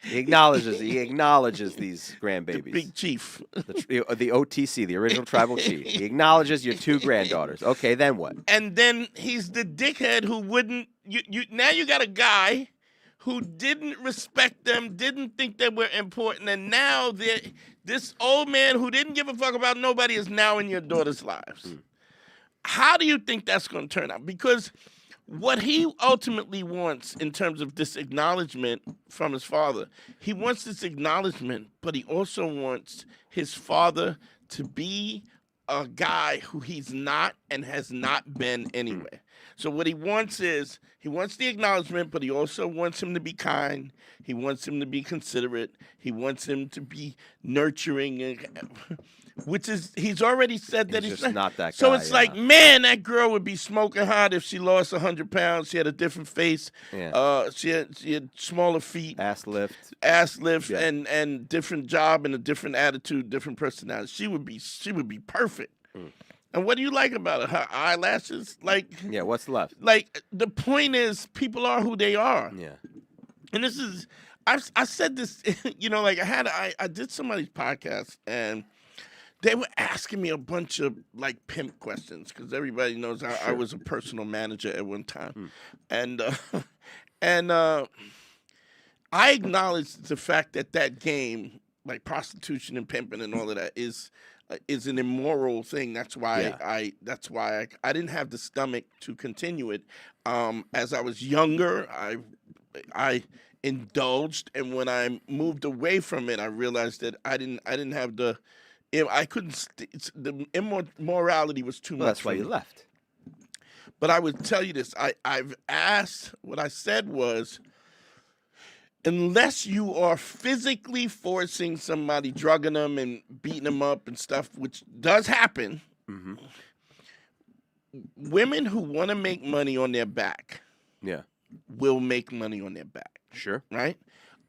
He acknowledges these grandbabies. Big chief. The OTC, the original tribal chief. He acknowledges your 2 granddaughters. Okay, then what? And then he's the dickhead who wouldn't. Now you got a guy who didn't respect them, didn't think they were important, and now this old man who didn't give a fuck about nobody is now in your daughter's lives. How do you think that's going to turn out? Because what he ultimately wants in terms of this acknowledgement from his father, he wants this acknowledgement, but he also wants his father to be a guy who he's not and has not been anyway. So what he wants is, he wants the acknowledgement, but he also wants him to be kind. He wants him to be considerate. He wants him to be nurturing, which is, he's already said that He's just not that So guy, it's like, man, that girl would be smoking hot if she lost 100 pounds. She had a different face. Yeah. She had smaller feet. Ass lift, Yeah. and different job and a different attitude, different personality. She would be perfect. And what do you like about her? Her eyelashes? Like, yeah, what's left? Like, the point is, people are who they are. Yeah. And this is, I said this, you know, like I did somebody's podcast and they were asking me a bunch of like pimp questions because everybody knows I was a personal manager at one time. And I acknowledged the fact that game, like prostitution and pimping and all of that, is an immoral thing. That's why I didn't have the stomach to continue it. As I was younger, I indulged, and when I moved away from it, I realized that I didn't have the immorality was too much. Well, that's for why me. you left. But I would tell you this: I've asked. What I said was, unless you are physically forcing somebody, drugging them and beating them up and stuff, which does happen, women who want to make money on their back, will make money on their back. Sure. Right?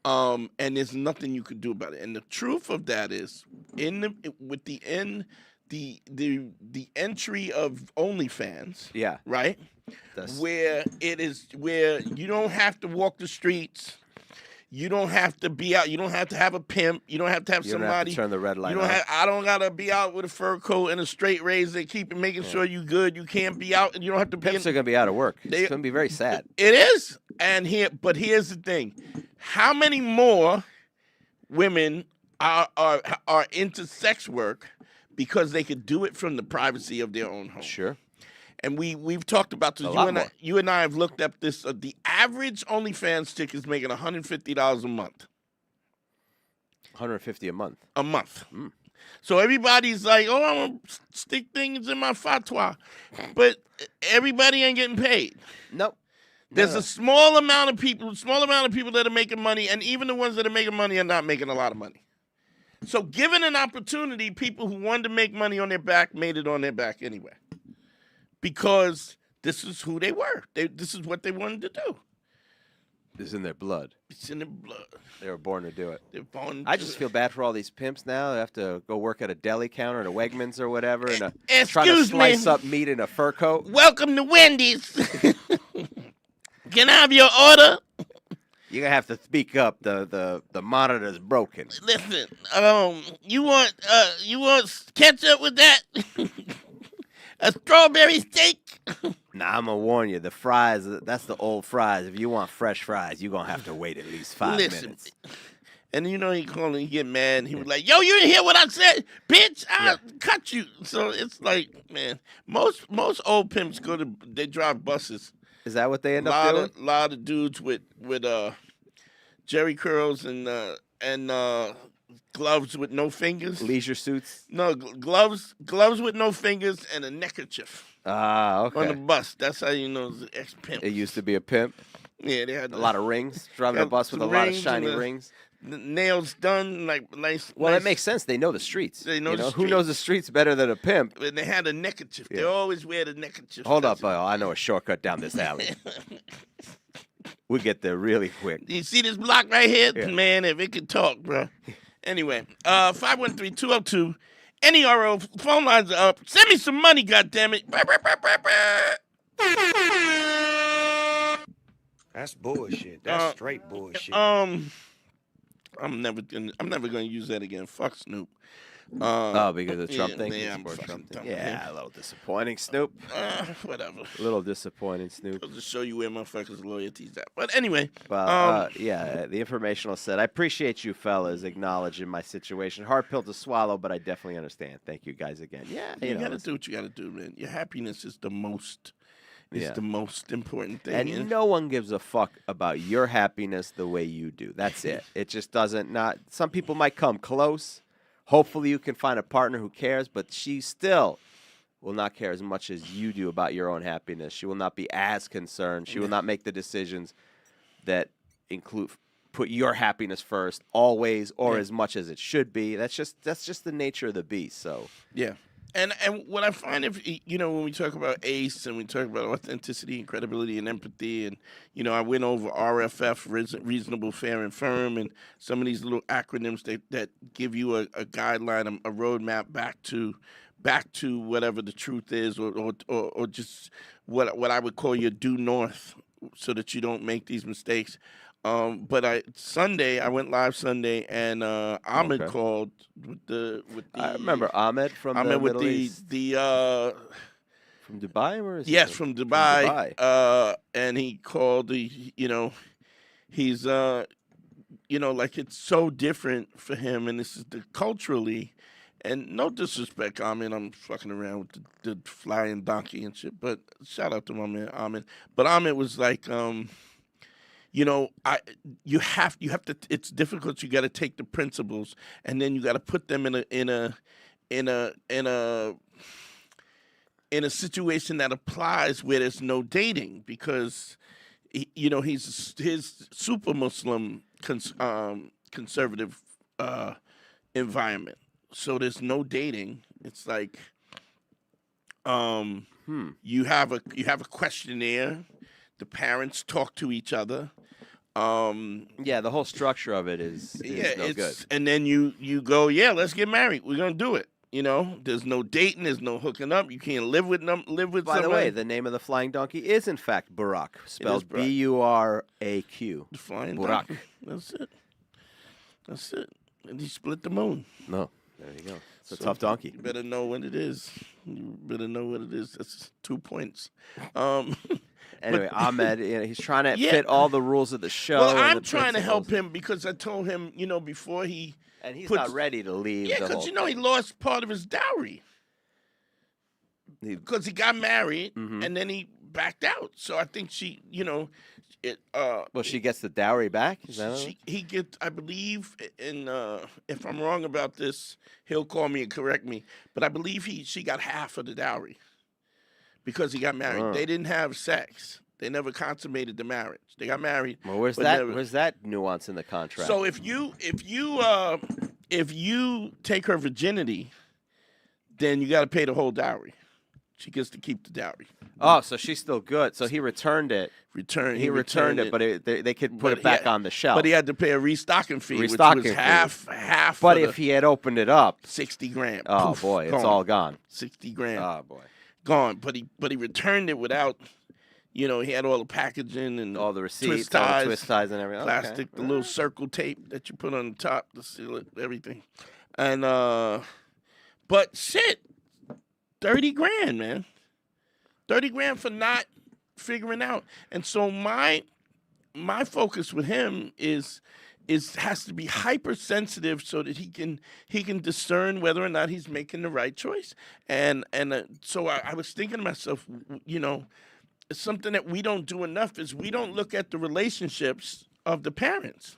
And there's nothing you could do about it. And the truth of that is, with the entry of OnlyFans, right? Where you don't have to walk the streets. You don't have to be out. You don't have to have a pimp. You don't have to have somebody. You don't have to turn the red light on. I don't gotta be out with a fur coat and a straight razor, making sure you good. You can't be out, and you don't have to be. Pimps are gonna be out of work. It's gonna be very sad. It is, but here's the thing: how many more women are into sex work because they could do it from the privacy of their own home? Sure. And we've talked about this. You and I have looked up this. The average OnlyFans chick is making $150 a month. $150 a month. A month. So everybody's like, "Oh, I want to stick things in my fatwa," but everybody ain't getting paid. Nope. There's a small amount of people that are making money, and even the ones that are making money are not making a lot of money. So, given an opportunity, people who wanted to make money on their back made it on their back anyway. Because this is who they were. This is what they wanted to do. It's in their blood. It's in their blood. They were born to do it. They're born. I just feel bad for all these pimps now. They have to go work at a deli counter at a Wegmans or whatever, and trying to Excuse slice me. up meat in a fur coat. Welcome to Wendy's. Can I have your order? You're gonna have to speak up. The monitor's broken. Listen, you want ketchup with that? A strawberry steak? Nah, I'm gonna warn you. The fries, that's the old fries. If you want fresh fries, you're gonna have to wait at least 5 minutes. And you know he called and he get mad. He was like, "Yo, you didn't hear what I said, bitch! I'll cut you." So it's like, man, most old pimps they drive buses. Is that what they end up doing? A lot of dudes with jerry curls and gloves with no fingers. Leisure suits? No, gloves with no fingers and a neckerchief. Ah, okay. On the bus. That's how you know it's an ex-pimp. It used to be a pimp. Yeah, they had a lot of rings. Driving a bus with a lot of shiny rings. The nails done, like nice. Well, nice, that makes sense. They know the streets. They know the streets. Who knows the streets better than a pimp? And they had a neckerchief. Yeah. They always wear the neckerchief. Hold up, I know a shortcut down this alley. We get there really quick. You see this block right here? Yeah. Man, if it could talk, bro. Anyway, 513-202, NERO, phone lines are up. Send me some money, goddammit. That's bullshit. That's straight bullshit. I'm never gonna use that again. Fuck Snoop. Because of the Trump thing? Yeah, I'm Support fucking done with Yeah, him. a little disappointing, Snoop. Whatever. A little disappointing, Snoop. I'll just show you where motherfuckers' loyalty's at. But anyway. Well, the informational said, I appreciate you fellas acknowledging my situation. Hard pill to swallow, but I definitely understand. Thank you guys again. Yeah, you gotta do what you gotta do, man. Your happiness is the most the most important thing. And no one gives a fuck about your happiness the way you do. That's it. It just doesn't some people might come close. Hopefully you can find a partner who cares, but she still will not care as much as you do about your own happiness. She will not be as concerned. She will not make the decisions that put your happiness first always or as much as it should be. That's just the nature of the beast. So yeah. And what I find when we talk about ACE and we talk about authenticity and credibility and empathy and, I went over RFF, reasonable, fair, and firm, and some of these little acronyms that give you a guideline, a roadmap back to whatever the truth is or just what I would call your due north so that you don't make these mistakes. But I went live Sunday, and Ahmed called with the. I remember Ahmed from the Middle East. From Dubai, or is he from Dubai. And he called. He's like it's so different for him, and this is culturally. And no disrespect, Ahmed. I'm fucking around with the flying donkey and shit. But shout out to my man Ahmed. But Ahmed was like. You have to. It's difficult. You got to take the principles, and then you got to put them in a situation that applies where there's no dating, because he's his super Muslim conservative environment. So there's no dating. It's like you have a questionnaire. The parents talk to each other. The whole structure of it is no good. And then you go, let's get married. We're gonna do it. There's no dating. There's no hooking up. You can't live with somebody. By the way, the name of the flying donkey is in fact Burak, spelled Buraq. The flying Burak. Donkey. That's it. And he split the moon. No, there you go. It's a tough donkey. You better know what it is. That's 2 points. Anyway, Ahmed, he's trying to fit all the rules of the show. Well, I'm trying to help him because I told him, before he... And he's not ready to leave. Yeah, because, he lost part of his dowry. Because he got married, and then he backed out. So I think she, well, she gets the dowry back? Is that he gets, I believe, and if I'm wrong about this, he'll call me and correct me, but I believe she got half of the dowry. Because he got married. They didn't have sex. They never consummated the marriage. They got married. Well, where's that nuance in the contract? So if you take her virginity, then you got to pay the whole dowry. She gets to keep the dowry. Oh, so she's still good. So he returned it. He returned it, but they could put it back on the shelf. But he had to pay a restocking fee, which Restocking was fee. half. But if he had opened it up, $60,000. oh Poof, boy, it's gone. all gone. $60,000. Oh boy, gone. But he returned it without, he had all the packaging and all the receipts, twist all ties, the twist ties, and everything. plastic, Okay. the little circle tape that you put on the top to seal it, everything. And but shit, $30,000, man. $30,000 for not figuring out. And so my focus with him has to be hypersensitive so that he can discern whether or not he's making the right choice. And so I was thinking to myself, something that we don't do enough is we don't look at the relationships of the parents.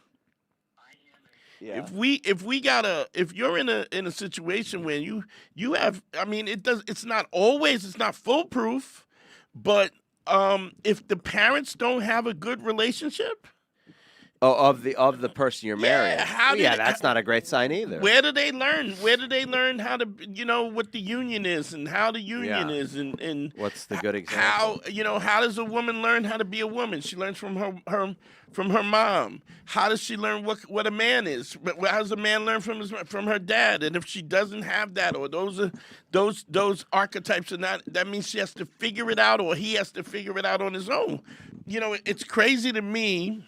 Yeah. If you're in a situation where you have, it's not foolproof, but if the parents don't have a good relationship. Oh, of the person you're marrying. Yeah, that's not a great sign either. Where do they learn? Where do they learn how to, what the union is and how the union is and what's the good example? How does a woman learn how to be a woman? She learns from her mom. How does she learn what a man is? How does a man learn from her dad? And if she doesn't have that, or those archetypes are not, that means she has to figure it out, or he has to figure it out on his own. It's crazy to me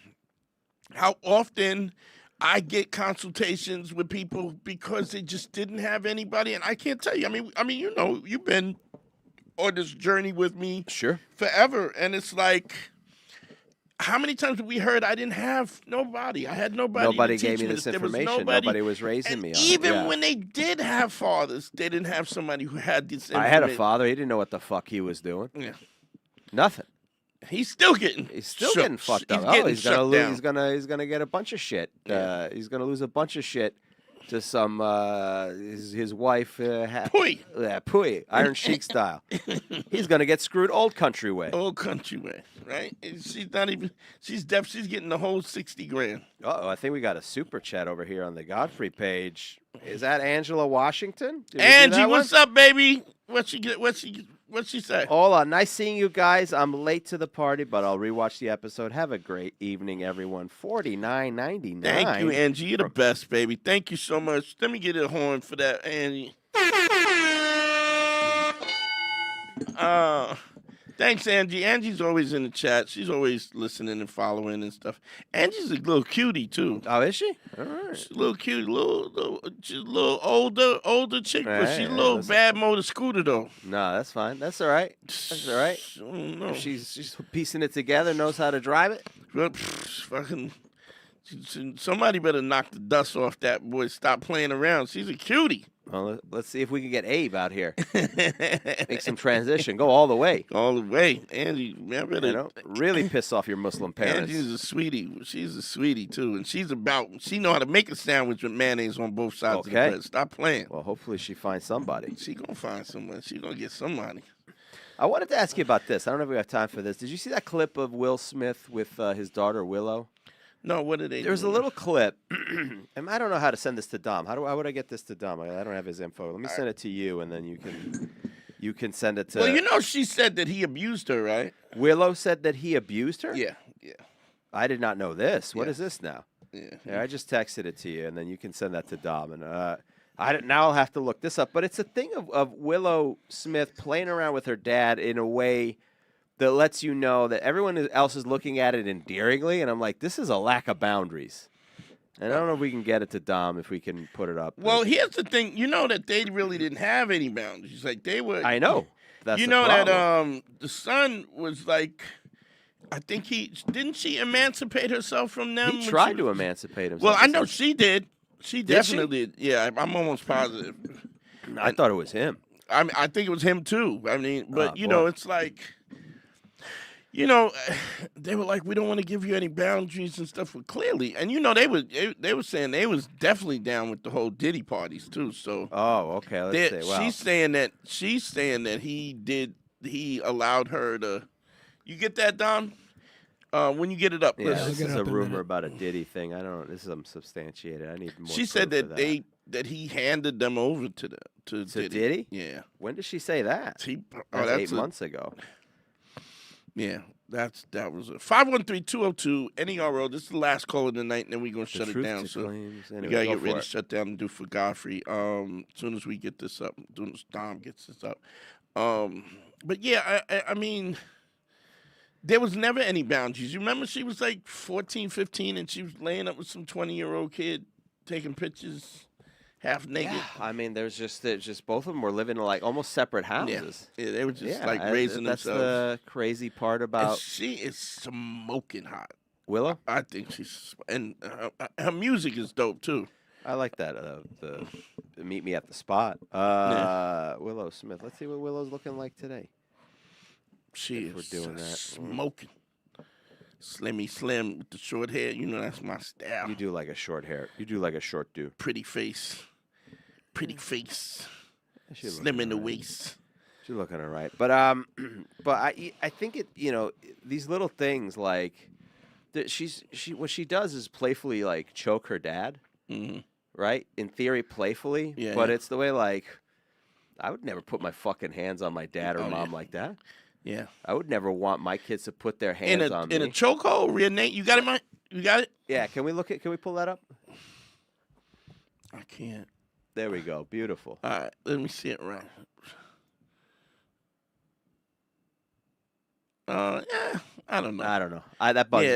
how often I get consultations with people because they just didn't have anybody, and I can't tell you. You've been on this journey with me forever, and it's like, how many times have we heard I didn't have nobody? I had nobody. Nobody to teach gave me this information. Nobody was raising me. Even when they did have fathers, they didn't have somebody who had this information. I had a father. He didn't know what the fuck he was doing. Yeah. Nothing. He's still getting getting fucked up. He's gonna get a bunch of shit. He's gonna lose a bunch of shit to some his wife Puy, Iron Sheik style. He's gonna get screwed old country way. Old country way, right? She's not even. She's deaf. She's getting the whole $60,000. Oh, I think we got a super chat over here on the Godfrey page. Is that Angela Washington? Angie, what's up, baby? What's she say? Hola, nice seeing you guys. I'm late to the party, but I'll rewatch the episode. Have a great evening, everyone. $49.99. Thank you, Angie. You're the best, baby. Thank you so much. Let me get a horn for that, Angie. Thanks, Angie. Angie's always in the chat. She's always listening and following and stuff. Angie's a little cutie too. Oh, is she? All right. She's a little cute, she's a little older chick, but she's a little bad motor scooter though. No, that's fine. That's all right. That's all right. I don't know. If she's piecing it together, knows how to drive it. Well, fucking. Somebody better knock the dust off that boy. Stop playing around. She's a cutie. Well, let's see if we can get Abe out here. Make some transition. Go all the way. All the way. Angie, man, really piss off your Muslim parents. Angie's a sweetie. She's a sweetie, too. And she know how to make a sandwich with mayonnaise on both sides of the bread. Stop playing. Well, hopefully she finds somebody. She going to find someone. She going to get somebody. I wanted to ask you about this. I don't know if we have time for this. Did you see that clip of Will Smith with his daughter, Willow? No, what did they do? There's a little clip, and I don't know how to send this to Dom. How would I get this to Dom? I don't have his info. Let me send it to you, and then you can send it to... Well, she said that he abused her, right? Willow said that he abused her? Yeah. I did not know this. What is this now? Yeah. I just texted it to you, and then you can send that to Dom. And now I'll have to look this up. But it's a thing of Willow Smith playing around with her dad in a way that lets you know that everyone else is looking at it endearingly, and I'm like, this is a lack of boundaries. And I don't know if we can get it to Dom, if we can put it up. Well, here's the thing. You know that they really didn't have any boundaries. Like, they were... I know. That's you the know problem. that the son was like... I think didn't she emancipate herself from them? He tried to emancipate himself. Well, I know she did. She definitely did. Yeah, I'm almost positive. I thought it was him. I think it was him, too. But, it's like... they were like, we don't want to give you any boundaries and stuff. But clearly, and they were saying they was definitely down with the whole Diddy parties too. So okay, let's say. Wow. She's saying that he allowed her to. You get that, Don? When you get it up, yeah, this is a rumor about a Diddy thing. I don't know. This is unsubstantiated. I need more. She said that he handed them over to to To Diddy. Diddy? Yeah. When did she say that? That's 8 months ago. Yeah, that was it. 513-202 NERO. This is the last call of the night, and then we're gonna shut it down. So Claims. we Anyway, gotta go get ready for to it. shut down and do for Godfrey. As soon as we get this up, as soon as Dom gets this up. But yeah, I mean, there was never any boundaries. You remember she was like 14, 15, and she was laying up with some 20-year-old kid taking pictures, half naked. Yeah, I mean, there's just both of them were living in like almost separate houses. Yeah, they were just Yeah, like raising that's themselves. the crazy part And about she is smoking hot. Willow. I think she's, and her music is dope too. I like that. The meet me at the spot. Willow Smith. Let's see what Willow's looking like today. She If is we're doing that. smoking. Slimmy Slim with the short hair. You know that's my style. You do like a short hair. You do like a short do. Pretty face. Pretty face. She Slim in the looking waist. She's looking all right. But I think it. These little things like that. What she does is playfully like choke her dad. Mm-hmm. Right? In theory, playfully. Yeah, But yeah. it's the way like I would never put my fucking hands on my dad or mom like that. Yeah. I would never want my kids to put their hands on me. In a chokehold, real Nate. You got it, Mike? You got it? Yeah, can we pull that up? I can't. There we go. Beautiful. All right, let me see it right. Yeah, I don't know. I don't know. That bugs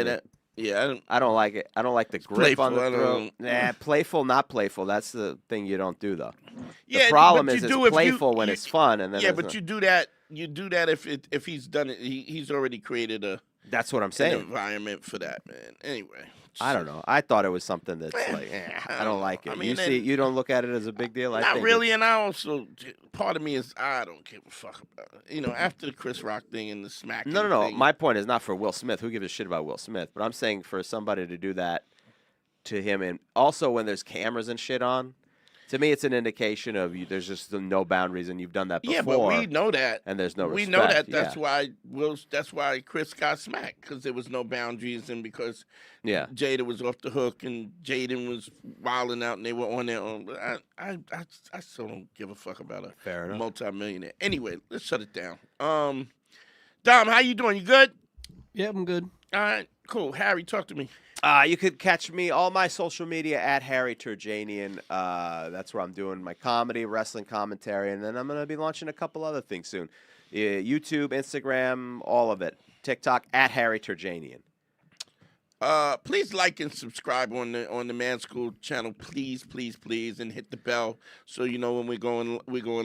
me. I don't like it. I don't like the grip on the playful, throat. Nah, playful, not playful. That's the thing you don't do though. Yeah, the problem but is you it's do if playful when it's fun, and then yeah, it's but not. you do that. You do that if he's done it. He's already created That's what I'm an saying. environment for that, man. Anyway, I don't know. I thought it was something that's like I don't like it. You don't look at it as a big deal. I not think really. And I also part of me is I don't give a fuck about it. You know, after the Chris Rock thing and the smacking. No. thing, My point is not for Will Smith. Who gives a shit about Will Smith? But I'm saying for somebody to do that to him, and also when there's cameras and shit on, to me it's an indication of there's just no boundaries, and you've done that before. Yeah, but we know that, and there's no respect. We know that. That's yeah. That's why Chris got smacked because there was no boundaries and because Yeah. Jada was off the hook and Jaden was wilding out and they were on their own. But I still don't give a fuck about a Fair enough. multi-millionaire. Anyway, let's shut it down. Dom, how you doing? You good? Yeah, I'm good. All right, cool. Harry, talk to me. You could catch me all my social media at Harry Turjanian. That's where I'm doing my comedy, wrestling commentary, and then I'm going to be launching a couple other things soon. YouTube, Instagram, all of it. TikTok at Harry Turjanian. Please like and subscribe on the Man School channel, please, and hit the bell so you know when we're going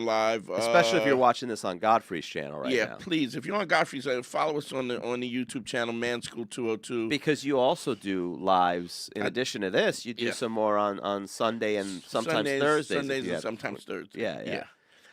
live. Especially if you're watching this on Godfrey's channel right now. Yeah, please. If you're on Godfrey's, follow us on the YouTube channel, Man School 202. Because you also do lives in addition to this. You do some more on Sunday and sometimes Thursdays. Sundays and sometimes Thursdays. Yeah.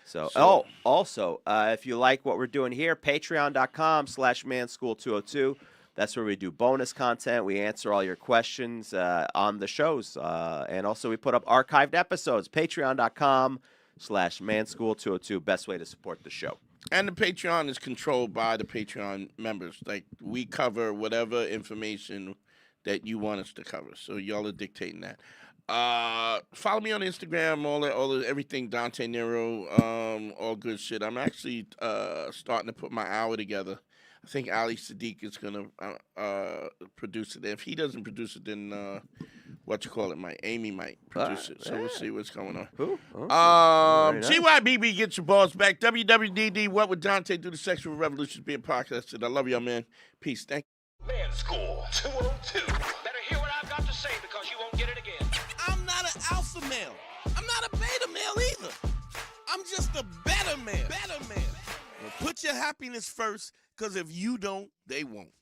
So, also, if you like what we're doing here, patreon.com/manschool202. That's where we do bonus content. We answer all your questions on the shows. And also we put up archived episodes. Patreon.com/manschool202. Best way to support the show. And the Patreon is controlled by the Patreon members. Like, we cover whatever information that you want us to cover. So y'all are dictating that. Follow me on Instagram, all the everything Dante Nero, all good shit. I'm actually starting to put my hour together. I think Ali Sadiq is gonna produce it. If he doesn't produce it, then Amy might produce it. So we'll see what's going on. Who? GYBB, get your balls back. WWDD, What Would Dante Do? The Sexual Revolution being podcasted. I love y'all, man. Peace. Thank you. Man School 202. Better hear what I've got to say because you won't get it again. I'm not an alpha male. I'm not a beta male either. I'm just a better man. Well, put your happiness first, because if you don't, they won't.